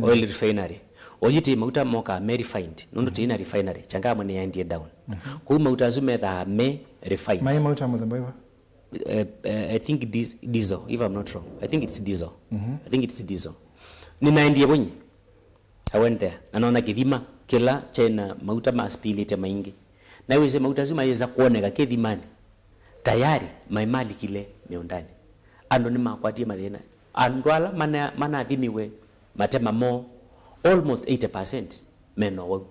oil refinery oyiti mauta moka refined nundu tina refinery changamwe ni India down ku mauta zume da me refined mai mauta mudhamba I think diesel if I'm not wrong I think it's diesel I think it's diesel ni na India bonyi I went there naona kithima kila China mauta maspilite maingi na weze mauta zima yeza kuoneka kithimani tayari maimali kile miondani ando ni makwatie mathina andwala mana athimiwe matema mo almost 80% meno wao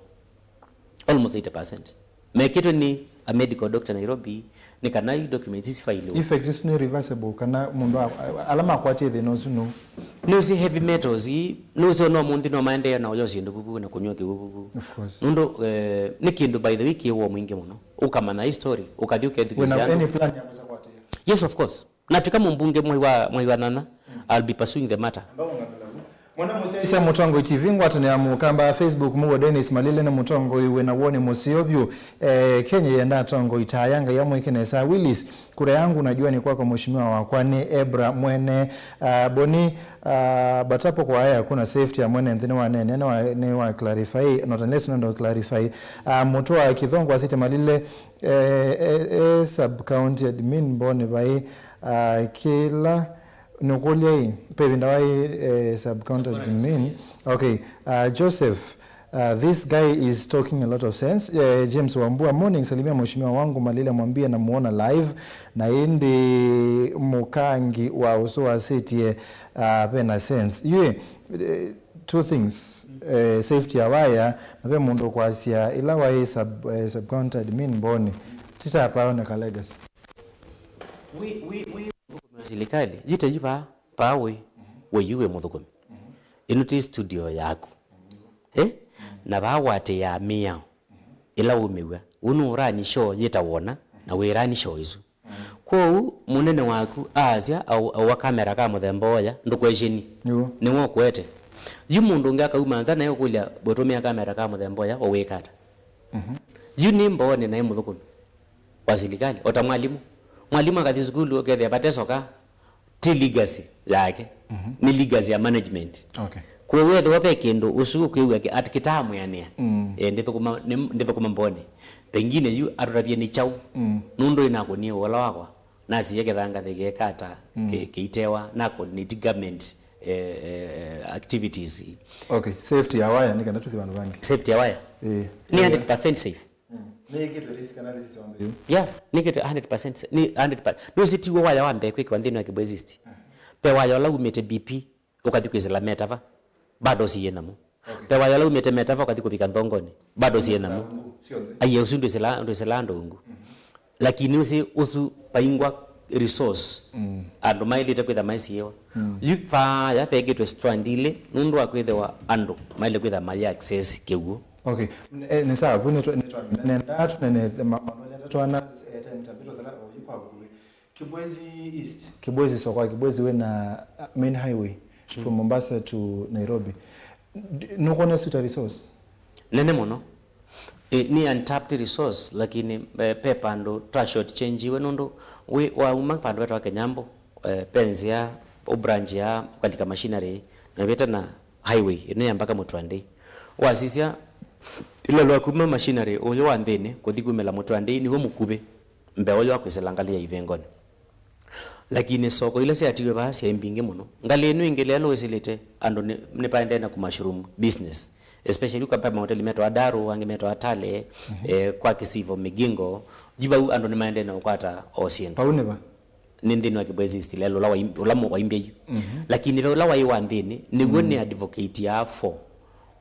almost 80% mekitu ni a medical doctor Nairobi ni kana documents file effect is no reversible kana mundu alama kwatie the no no no si heavy metals no so no mundi no mande na oyo sindu bubu na kunywa kibubu of course ndo ni kindu by the way kiwo mwingi muno ukama na history ukathiuke edukisiano any plan ya kuza kwatie yes of course na tukama mbunge mwe wa nana I'll be pursuing the matter Mwana musaisa Mutongoi TV ngwatane ya mukamba Facebook mugo Dennis Malile na Mutongoi wena wone musiobyu Kenya yenda Tongoi tayanga ya mwekenesa Willis kura yangu najua ni kwako mheshimiwa wa kwani Ebra mwene boni batapo kwa haya kuna safety ya mwene nthini wa nene ne wa clarify not unless ndo clarify mutoa kithongo asite Malile sub county admin boni bai kila Nukulia Pevindawai sub-counter admin. Okay, Joseph, this guy is talking a lot of sense. James Wambua, morning, salimia mheshimiwa wangu Malile mwambia na muona live. Na indi mukangi wa usuwa city pena sense. Yue, two things. Safety ya waya, na pe mundo kwa asia ilawa sub-counter admin boni. Tita hapa na kalegas. Silikali jita jipa pawe weyuwe muthukumi inuti studio yako na bawate ya mia ila umiwa unurani show yitawona na wirani show isu ko munene waku azia au wa kamera ka muthemba oya ndukwejini ni wo kwete yumundu ngaka umanza nayo kulya botomia kamera ka muthemba oya owekata yuni mbone na muthukumi wasilikali ota mwalimu akathi skulu okethe apatesoka ti legacy yake ni legacy ya management. Okay. Kwa wewe wape kendo usuku kwiwa at kitamu yani nditho kuma mbone pengine yu aturabie ni chau nundo inako ni wala wako nazi yake thanga thege kata keitewa nako ni government activities. Okay, safety ya wire ni kana tuthi bantu bangi. Safety ya wire ni 100% safe. Make it risk analysis on you. Yeah, make it 100%. Ni 100%. No sitiwa waya wambe kwiki wandino ya kibwezist. Pe waya la umete BP ukati kwizela metava bado siye namo. Pe waya la umete metava ukati kupika ndongoni bado siye namo. Aye usundu sela ndo ungu. Lakini usu paingwa resource ando maili takwitha maisi yewa yupa ya pege to strandile nundu akwitha ando maili kwitha maya access keguo. Okay, ni sawa bune nenda tunene manoja tatwana tabito dala yupa kule Kibwezi East Kibwezi sokwa Kibwezi we na main highway from Mombasa to Nairobi no kona suita resource nene mono ni untapped resource lakini pepa ndo trashot change we nondo we wa umapando wetu wa Kenyambo penzia obranjia kalika machinery na beta na highway ine mpaka Mutwande wasisia ilo lwa kuma machinery oyo wandene kuthigumela Mutwande ni ho mukube mbe oyo akweselangalia ivengoni lakini soko ile se atiwe basi imbinge muno ngalenu ingelelo weselete ando ne paende na ku mushroom business especially kwa papa hotel meto Adaru angemeto Atale kwa Kisivo Migingo jiba ando ne maende na ukwata Ocean paune ba nindini wa Kibwezi istilelo la ulamo waimbe lakini la wa iwandini ni woni advocate ya for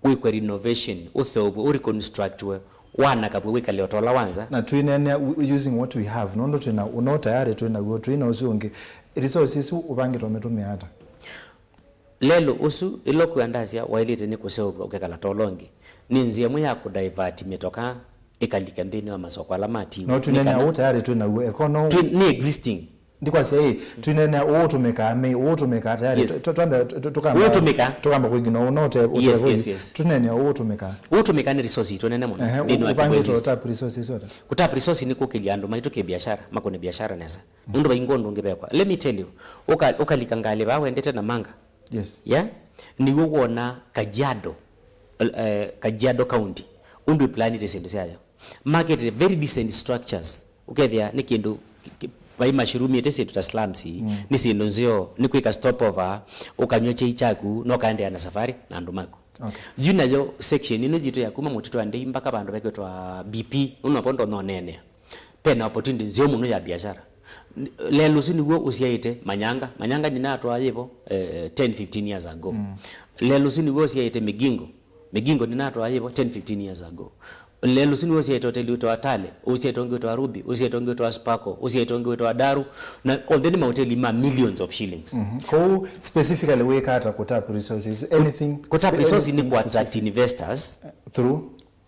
we kwa renovation usobo reconstruct we wana kabwe kale otola wanza na tuinene using what we have nondo tuna uno tayari tuna go tuina usunge resources ubange tometumia hata lelo usu iloku andazia wailite ni kuseobo okekala tolongi ninzie mu ya ku divert metoka ekalika ndini wa masoko alamati no tunene tayari tuna econo ni existing ndikwa say tunene tumeka tayari tukamba kuigino unote tunene tumeka ni resource tunene mona ndino apangizo tap resources wata kutap resource ni kukiliando maitoke biashara makone biashara nesa ndo bayingondo ngebekwa let me tell you ukalikangale bawe ndete na manga yes yeah ni wona Kajiado county undu plan it sendo saya market very decent structures ukethia ni kindu bai mashirumi etese tuta slums ni sindo nzio ni kwika stopover ukanyoche ichaku no kaende na safari na ndumako juna yo section ino jito yakuma mutito ande mpaka bandu beketwa BP unapondo no nene pena opportunity nzio muno ya biashara lelo sini wo usiaite manyanga ninatwa yebo 10-15 years ago lelo sini wo usiaite migingo ninatwa yebo 10-15 years ago lelo sini wosi etoteli to Atale usietonge to Ruby usietonge to Sparko usietonge to Adaru na all the hoteli ma millions of shillings ko specifically we kata kutap resources anything kutap resources ni kwa attract investors through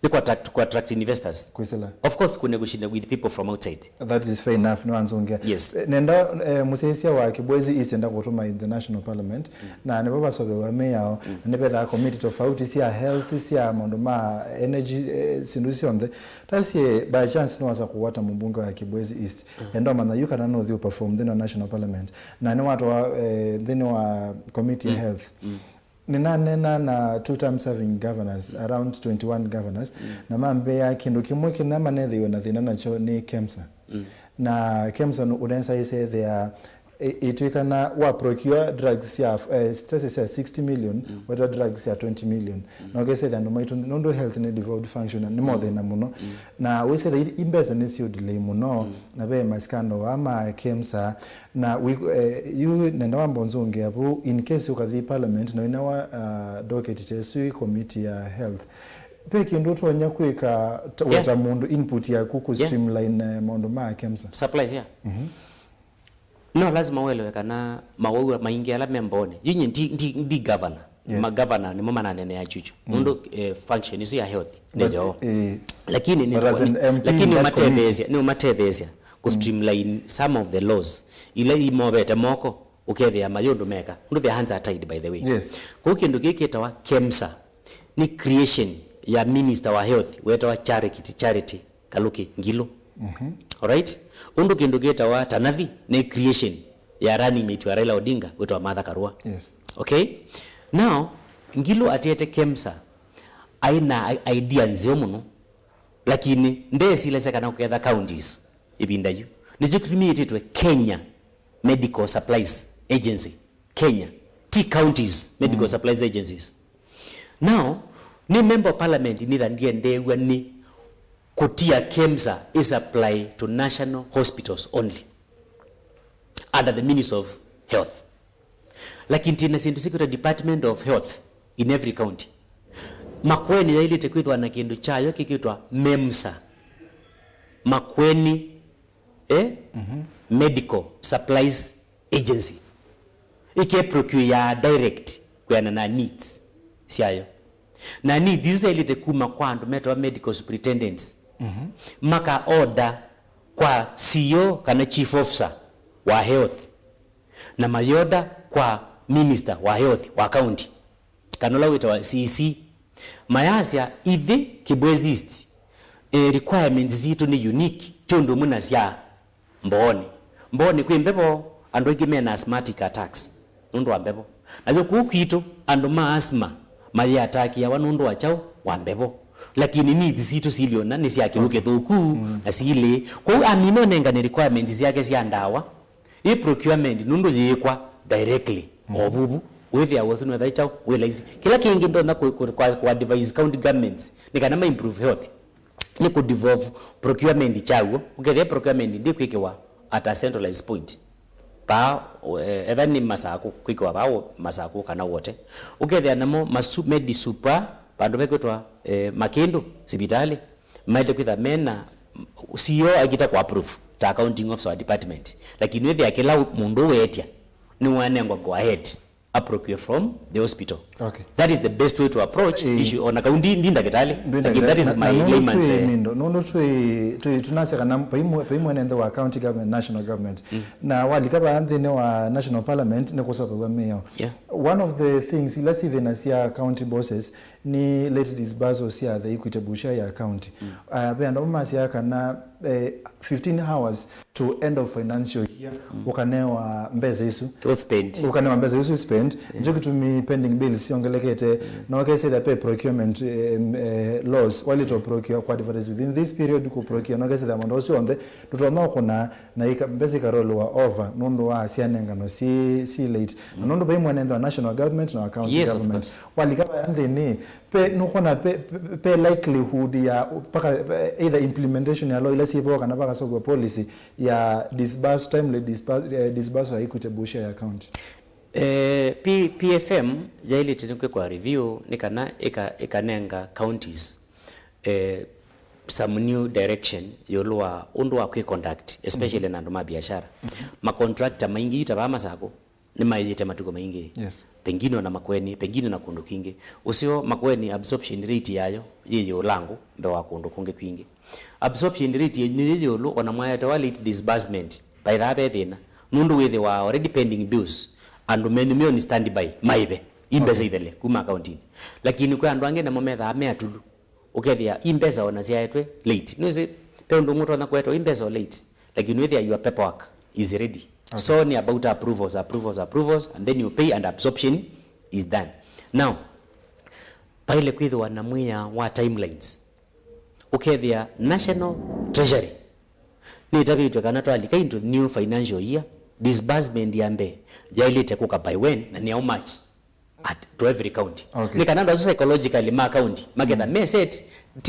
ni ku attract investors. Kwisela. Of course ku negotiate with people from outside. That is fair enough, no anzongea. Yes. Nenda musesia wa Kibwezi East enda kutuma in the national parliament na ne baba sobe wa mayor ne bela committee tofauti sia health sia mondoma energy sindusionde tasie by chance no wasa kuwata mbunge wa Kibwezi East enda mana you can know the perform the national parliament na ne watu wa then wa committee health nina na 2 term serving governors around 21 governors na mambe ya kindu kimwe kina manethe yona thina nacho ni KEMSA na KEMSA unensa ise they are itwikana wa procure drugs ya 60 million whether drugs ya 20 million na ogese that no health and devolved function ni more than muno na we say that imbeza ni sio delay muno na be maskando ama KEMSA na you nenda wambonzonge hapo in case ukathi parliament na inawa docket tesu committee ya health peki ndo tonya kweka wata mundu input ya kuku streamline mondo ma KEMSA supplies no lazima uelewekana mawawa maingi ala membone yinyi ndi governor ma governor ni mama na nene ya chuchu mundu function is ya health ndio lakini ni umatethezia ku streamline some of the laws ile imobete moko ukethia mayondo meka ndo the hands are tied by the way yes kwa kindu gikitawa KEMSA ni creation ya minister wa health wetawa charity Kaluki Ngilo alright undu kindu gitawa tanathi ni creation ya running mate wa Raila Odinga wetawa Martha Karua yes okay now Ngilo atiete KEMSA aina idea nzio muno lakini ndesi lesekana kuketha counties ibinda yu nijikrimiyetwe Kenya Medical Supplies Agency Kenya T counties medical supplies agencies now ni member of parliament ni ndiye ndewa ni kutia KEMSA is apply to national hospitals only under the Ministry of Health lakini tina secret department of health in every county Makueni ya ili tekwithwa na kindu chayo kikitwa MEMSA Makueni Medical Supplies Agency ike procure ya direct kwa na needs siayo na needs hizo ili tekuma kwa andu meto medical superintendents maka order kwa CEO kana chief officer wa health na mayoda kwa minister wa health wa county kanola wita wa CC mayasia ithi Kibwezi East requirements zitu ni unique chondo muna sia mboni kwi mbepo ando ikimena asthmatic attacks nundu wa mbepo na yoku kitu ando ma asthma mali attack ya wanundu wa chao wa mbepo lakini needs zitu siliona ni sia kiruke thuku na sile kwa amino nenga ni requirements yake sia ndawa i procurement nundu yekwa directly obubu whether was no that chao wela kila kingi ndo na kwa device county governments ni kana ma improve health ni ku devolve procurement chao ukethe procurement ndi kwikewa at a centralized point pa either ni masako kwikewa bao masako kana wote ukethe namo medi super pandu bekotwa Makendo sibitali maide kwitha mena CEO agita ku approve ta accounting officer wa department lakini wethe akela mundu wetia ni wanengwa go ahead procure from the hospital. Okay. That is the best way to approach issue on account ndinda ketale. That is my layman's no tunase kana paimu nende wa county government national government na walikaba ndine wa national parliament ne kosopa kwa mayor. One of the things let's see the nasia county bosses ni late disbursal sia the equitable share ya county. Bendo masia kana 15 hours to end of financial year ukanewa mbeze isu ukanewa mbeze isu spend njoki tumi pending bills yongelekete na wakese the pay procurement laws wali to procure kwa advertise within this period ku procure na wakese the amount also on the tutona kuna na ika mbeze karolo wa over nondo wa sianenga no si late na nondo bai mwanenda national government na county government wali kama andeni pe nukona pe likelihood ya paka either implementation ya law ile sipo kana paka soko policy ya disburse timely disburse equitable share account. PFM ya ile tenukwe kwa review nikana ikanenga counties some new direction yolwa undu wa conduct especially na ndoma biashara ma contractor maingi itabama sako ni maijite matuko maingi. Yes. Pengine na MUENI, pengine na kundu kingi. Usio MUENI absorption rate yayo yeyo langu mbe wa kundu kunge kwingi. Absorption rate yeyo lo ona mwaya tawali disbursement by that thina. Nundu wethe wa already pending bills and menu on standby maibe imbeza idele kuma accounting. Lakini kwa andu angena mometha ameatulu. Ukethia imbeza ona ziaetwe late. Nuzi pe undu mutu na kweto imbeza late. Lakini wethe your paperwork is ready. Okay. So ni about approvals, and then you pay and absorption is done. Now, paile kwithu wanamwia wa timelines. Ukethia National Treasury ni tabitwe kana twalika into new financial year, disbursement yambe yailite kuka by when na ni how much to every county. Okay. Ni kana psychologically ma county mageta me set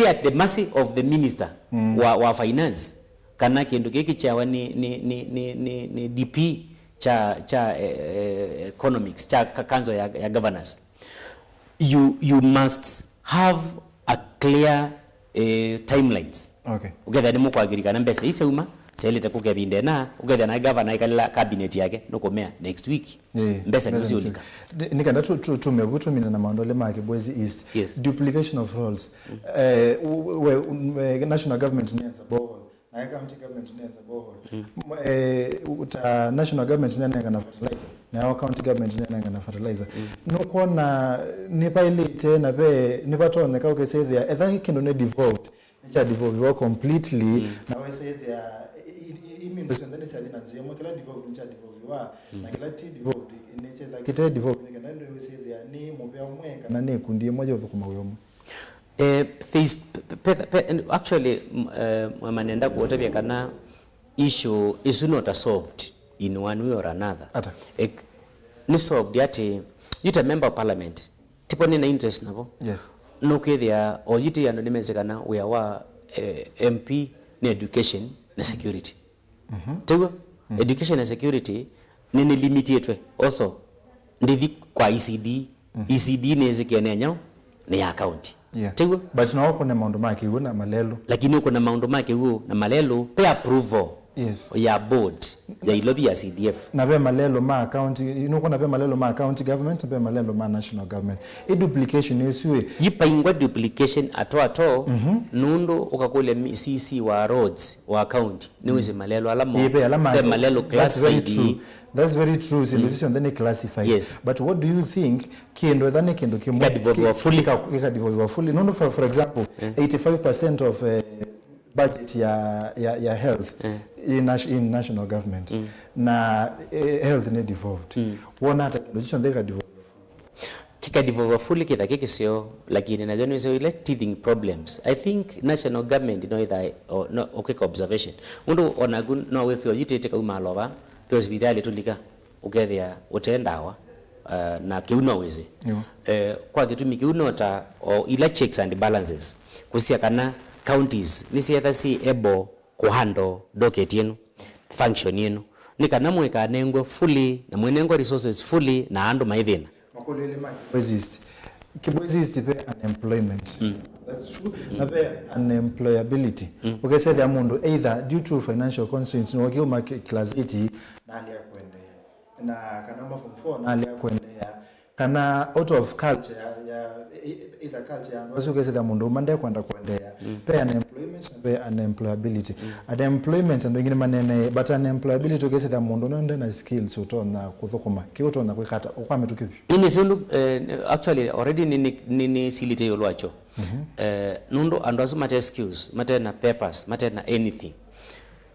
at the mercy of the minister wa finance. Kana kindu kiki chawa ni DP cha economics cha kanzo ya governance. You must have a clear timelines. Okay. Ugetha ni mukwa agirikana mbese ise uma selete kukebinde na ugetha na governor ikala cabinet yake nukomea next week. Mbese nisiulika. Nikanda tumebutumina na maondole make Bwezi East. Yes. Duplication of roles. National government neza boho. Na county government neza boho. National government neza na fertilizer. Na county government neza na fertilizer. Nukona nipa ilite na be nipa tone ka ukese there. Etha kindu ne devolved. Nicha devolve completely. Na we say there imi ndosendane sali na nzemo kila devolve nicha devolve wa na kila ti devolve nicha la kite devolve nikana ndo we say there ni mupea mweka na ne kundi moja uthukuma uyomo. Actually, manenda kuotebia kana issue is not solved in one way or another. Ni solved yati yita member of parliament tipo ni na interest nabo. Yes. No kethia or yiti yano nimezekana we are MP ni education na security. Tego education and security ni limited also ndivi kwa ECD. ECD nezikiane nyao ni ya county. Yeah. But na wako na maundu maki huo na malelo. Lakini uko na maundu maki huo na malelo pe approval. Yes. Ya board ya ilobi ya CDF. Na pe malelo ma county, inuko na pe malelo ma county government, na pe malelo ma national government. Duplication iswe. Yipa ingwa duplication ato nundo ukakule CC wa roads wa county. Niwezi malelo alamo. Pe malelo classified. That's very true. In position then classified. Yes. But what do you think kendo than kendo devolve fully? No, for example, 85% of budget ya health in national government. Na health ne devolved. One at position they devolve. Kika devolve fully kita kikisio lakini na jano ile teething problems. I think national government either or no okay observation. Mundu onagun no we feel yitete ka umaloba. Pio hospitali tulika ukethia utendawa na kiuno weze. Kwa gitumi kiuno ta ila checks and balances kusia kana counties nisi etha si able kuhandle docket yenu function yenu nika mweka nengwe fully na mwenengwe resources fully na andu maithina makolele ma Kibwezi is pe unemployment. That's true. Na pe unemployability. Okay, say the mundo either due to financial constraints no wakiwa class 80 na hali ya kuendea. Na kana form 4 na hali ya kuendea. Kana out of culture ya either culture and also say the mundo mande kwenda kuendea. Pe unemployment na pe unemployability. Unemployment and wengine manene but unemployability okay say the mundo no na skills utona kuthukuma. Kiutona kwikata ukwame tukipi. Ini sulu actually already nini silite yolwacho. Nundo andozu mate skills, mate na papers, mate na anything.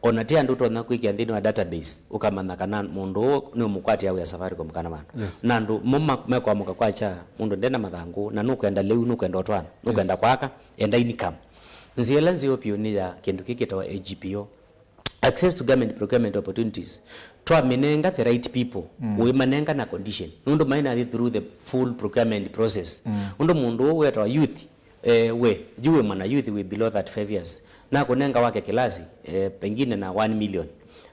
Onatia nduto na kuikia ndini wa database ukamana kana mundu ni umukwati ya Safaricom kana manu. Yes. Nandu mumma kumekwa muka kwacha mundu ndena mathangu na nukwenda leu nukwenda otwana nukwenda kwaka enda income. Nziela nzio pio ni ya kindu kikitawa AGPO. Access to government procurement opportunities. Twa minenga the right people. We manenga na condition. Nundo maina through the full procurement process. Undo mundu we to youth we juwe mwana youth we below that 5 years. Na kunenga wake kilasi pengine na 1 million.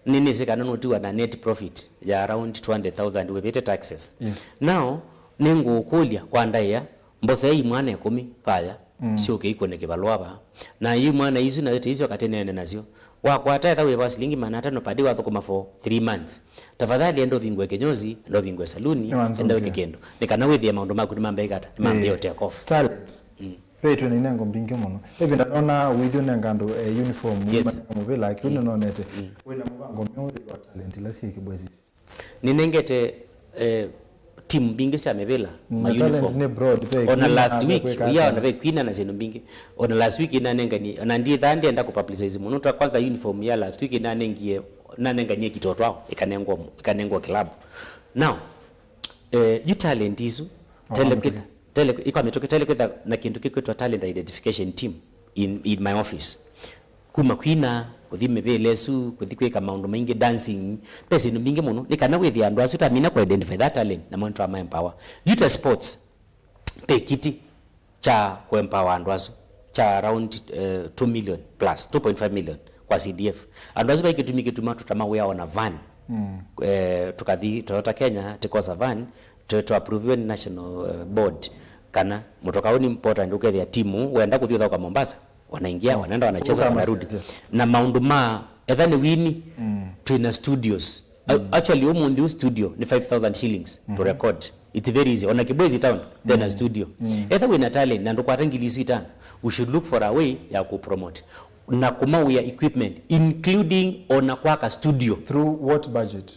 Nini zika nanutiwa na net profit ya around 200,000 we pay taxes. Yes. Now ningu kulia kwa ndaya mbose hii mwana 10 paya sio ke ikone kibalwa ba na yi mwana izu na yote hizo katenene nazio wakwata etha wiba shilingi 500 padi wathukuma for 3 months tafadhali endo bingwe kenyozi endo bingwe saluni endo weke kendo nikana withia maundu maku ni mambe ikata ni mambe yote off talent Petu ni nengo mbingi muno. Ebi ndona WITU nengando uniform mubela kino nonete. Wena mubango myoyo wa talent la siki bwezi. Ninengete team bingi sia mebela ma uniform ne broad pe. On last week ya na be kwina na zeno bingi. On last week ina nenga ni na ndi thandi enda ku publicize muno twa kwanza uniform ya last week ina nengie na nenga nye kitoto wao ikanengwa club. Now you talent izu telekitha iko ametokea kwa na kintu kiko talent identification team in my office kuma kwina kuthime belesu kuthikwe maundu maingi dancing pesi no bingi muno nikana with andu asu tamina ku identify that talent na monitor my empower youth sports pe kiti cha ku empower andu asu cha around 2 million plus 2.5 million kwa CDF andu asu bakitumike tutama we on a van tukathi Toyota Kenya tikosa van to approve ni national board kana motoka oni important ukethia timu wenda kuthiotha kwa Mombasa wanaingia wanaenda wanacheza wanarudi na maundu ma ethani wini twina studios actually omundi studio ni 5,000 shillings to record it's very easy on a Kibwezi town then a studio etha wina talent na ndokwa rangilisu itano we should look for a way ya ku promote na kuma we equipment including on a studio through what budget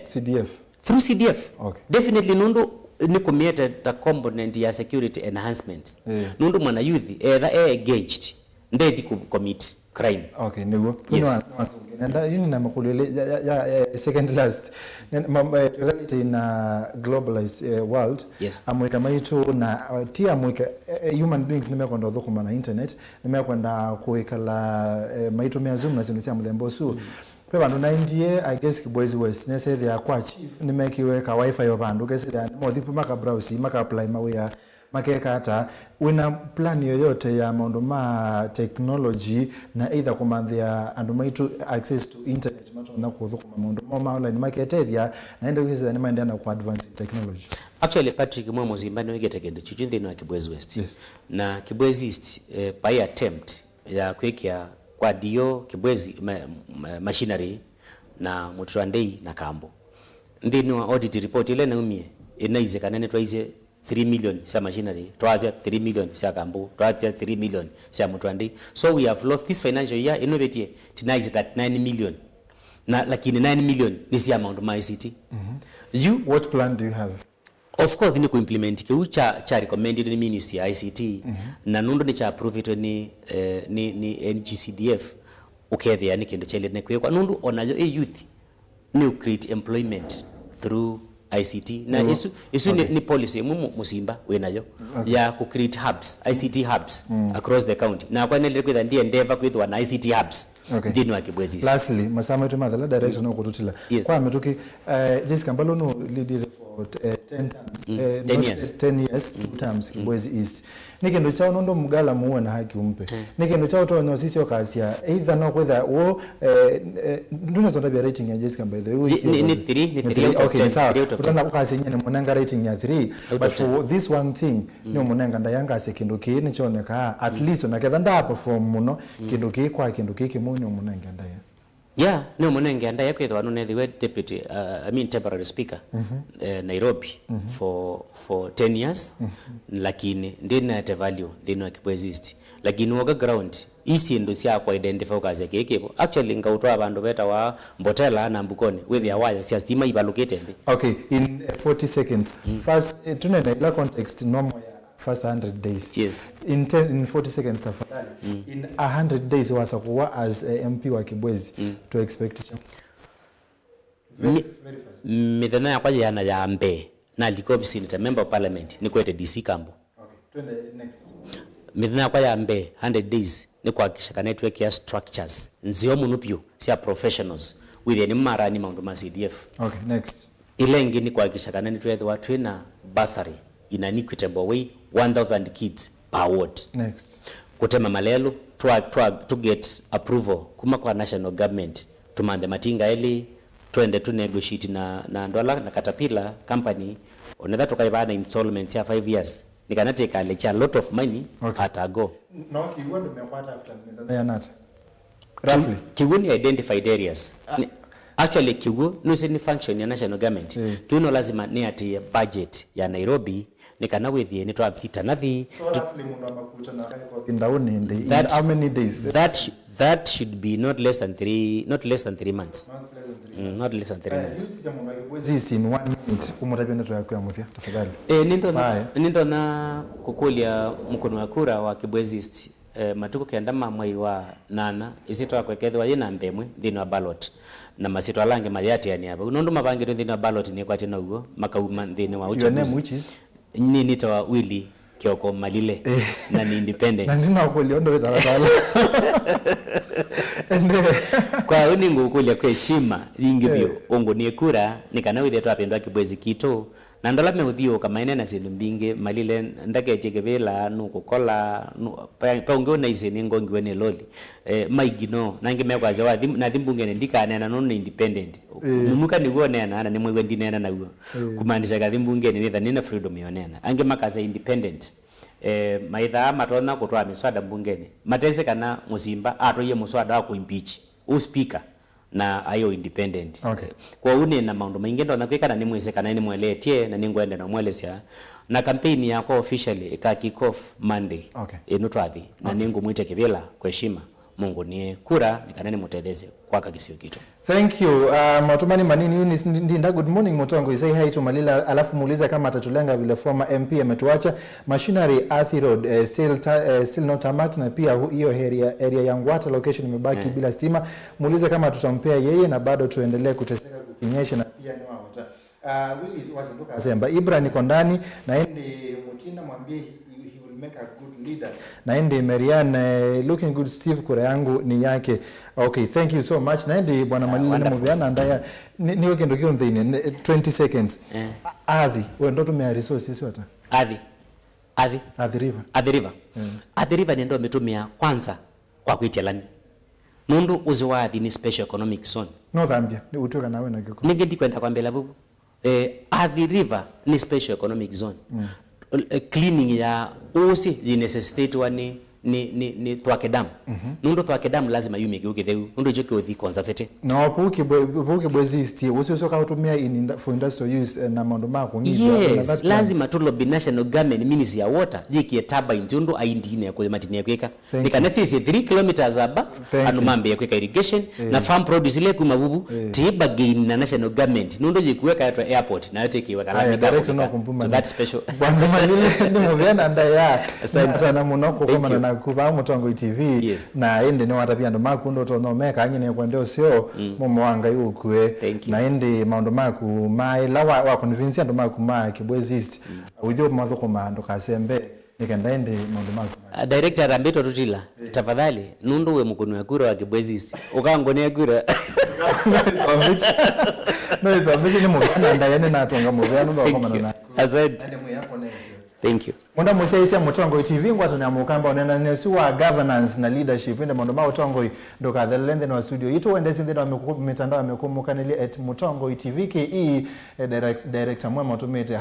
CDF through CDF okay. Definitely nundu ni committed the component ya security enhancement nundu mwana youth either engaged ndedi ku commit crime okay niwo nenda yini na makulele ya second last reality na globalized world amweka maitu na tia amweka human beings nimekwenda thukuma na internet nimekwenda kuikala maitu mea zoom na sinu mthembo su pe bandu na indie I guess Kibwezi West nese thia kwa chief nimekiweka wifi yo bandu kesi thia mothipu maka browse maka apply mawia makeka hata wina plan yoyote ya maundu ma technology na either kumanthia andu maitu access to internet matona kuthukuma maundu ma online maketethia na ende kesi thia maendea na ku advance technology. Actually Patrick mwe muzimba no igete kendo chichindi no Kibwezi West na Kibwezi East by attempt ya kwekia kwa dio Kibwezi machinery na Mutrandei na Kambo ndino audit report ile naumie inaize kanene twaize 3 million sia machinery twaze 3 million sia Kambo twaze 3 million sia Mutrandei so we have lost this financial year innovative tinaize that 9 million na lakini 9 million ni sia amount my city you what plan do you have? Of course ni ku implement ke ucha recommended ni ministry ICT na nundo ni cha approve it ni NGCDF ukethia ni kindu chele ne kwa nundu onayo youth ni create employment through ICT na isu ni policy musimba wenayo ya ku create hubs ICT hubs across the county na kwa nele kwitha ndie endeavor kwithwa na ICT hubs ndino wa Kibwezi. Lastly masama yetu mathala direction no kututila kwa metuki Jessica Mbalo no lead for 10 years 2 terms Kibwezi East nikendo chao nondo mugala muwe na haki umpe nikendo chao to no sisi okasia either no kwetha wo nduna zonda bia rating ya Jessica by the way ni 3 okay sawa utana ukase nyene munanga rating ya 3 but for this one thing no munanga ndayanga se kindu ki ni choneka at least na ketha nda perform muno kindu ki kwa kindu ki munyo munanga ndaya no munenge ndaya kwethwa no nethiwe deputy temporary speaker Nairobi for 10 years lakini ndina te value ndino Kibwezi East lakini woga ground isi ndo sia kwa identify kazi kekepo actually ngautwa abandu beta wa Mbotela na Mbukoni with ya wire sia stima iballocated okay in 40 seconds first tunena ila context normal first 100 days in 40 seconds tafadhali in 100 days wasa kuwa as MP wa Kibwezi to expect very fast midhana ya kwaje yana ya mbe na liko senator member of parliament ni kwete DC Kambo twende next midhana kwa ya mbe 100 days ni kuhakikisha ka network ya structures nzio munupyo sia professionals with ni mara ni maundu ma CDF next ilengi ni kuhakikisha ka network watu na bursary in an equitable way 1000 kids per ward next kutema malelo to get approval kuma kwa national government tumande matinga eli twende tu negotiate na ndola na Caterpillar company onetha tukaibana installments ya 5 years nikanateka lecha a lot of money atago no kiwa nimekwata after nimeanza roughly kiwu ni identified areas actually kiwu ni function ya national government kiuno lazima ni ati budget ya Nairobi nikana withie ni twapita nathi so roughly mundu amakuta na ndauni in how many days that should be not less than 3 months. Not less than 3 months. This in 1 minute umurabena twakuya muthia tafadhali. Nindo na kukulia mkono wa kura wa Kibwezi East matuko kiandama mwai wa 8 isitwa kwekethwa yina mbemwe thino ballot na masitwa lange mayati yani aba unondu mabangiro thino ballot ni kwati na ugo makauma thino wa uchaguzi. Your name which is ni nitawa WIILLIE Kioko Malile na ni independent. Na ndina kuliondo wetala. Kwa uningo kulia kwa heshima ingibyo ongo ni kura nikana withe twapendwa Kibwezi kito na ndola meuthio kama ine na sindu mbinge Malile ndake chekebela nukukola pa ungo na ise ningo ngiwe ne loli maigino nange mekwa zawa na thimbunge ndika nena no independent nunuka nigo nena na nimwe wendi nena na uo kumaanisha ka thimbunge ni tha nina freedom yonena ange makaza independent maitha matona kutwa miswada bungeni mateze kana musimba atoye muswada wa kuimpeach u speaker na ayo independent kwa une na maundu maingi ndo nakwika na nimwese kana ni mweletie na ningwende na mwelesya na campaign yako officially ka kick off Monday inutwathi na ningu mwite kibila kwa heshima Mungu ni kura nikanani mutedeze kwa kagisio kitu. Thank you. Matumani manini ndinda good morning Mutongo say hi to Malile alafu muuliza kama atatulenga vile former MP ametuacha machinery Athi Road still not tarmac na pia hiyo area ya Ngwata location imebaki bila stima muuliza kama tutampea yeye na bado tuendelee kuteseka kukinyesha na pia ni wata Willis wazinduka asemba Ibra niko ndani na ende Mutinda mwambie make a good leader naende Marianne looking good Steve kura yangu ni yake okay thank you so much naende bwana Malile na muviana ndaya niwe kendo kio ndine 20 seconds Athi wewe ndo tumia resources wata Athi river ndio umetumia kwanza kwa kuitia lami nundu uziwathi ni special economic zone no Zambia ni utoka nawe na giko ningendi kwenda kwa mbele bubu Athi river ni special economic zone cleaning ya usi the necessity wani ni twake dam nundo twake dam lazima yumike ukitheu nundo joke uthi conservate no puke Bwezi East usio ka utumia for industrial use na maondo mako yes lazima to lobby national government ministry ya water jiki turbine njundo aindine ya kule matini ya kweka nikana sisi 3 kilometers aba anumambe ya kweka irrigation na farm produce ile kumabubu tiba gain na national government nundo jikuweka ya airport na yote kiweka la direct no kumpuma so that's special bwana Malile ndi muvyana ndaya sana munoko koma na kuba Mutongo TV na ende no watapia ndo makundo to no meka anyine kwende osio mumo wanga yukwe na ende maondo maku mai lawa wa convince ndo maku ma Kibwezi East withio mathoko mando kasembe nikenda ende maondo maku director Rambeto Tutila tafadhali nundu we mukono ya kura wa Kibwezi East ukangone kura no is obviously ni mugana ndayene na tonga mugana ndo koma na asante thank you Mwanda museisia Mutongo TV ngwato na mukamba onena nesu wa governance na leadership ende mondo ma Mutongo ndo kathelende na studio itu wende sinde na mitandao amekumukanili @Mutongo TV ke director mwa automate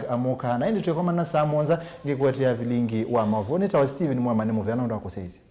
#amuka na indi tukoma na samonza ngikwetia vilingi wa mavoni tawa Steven mwa manemu vyana ndo akuseizi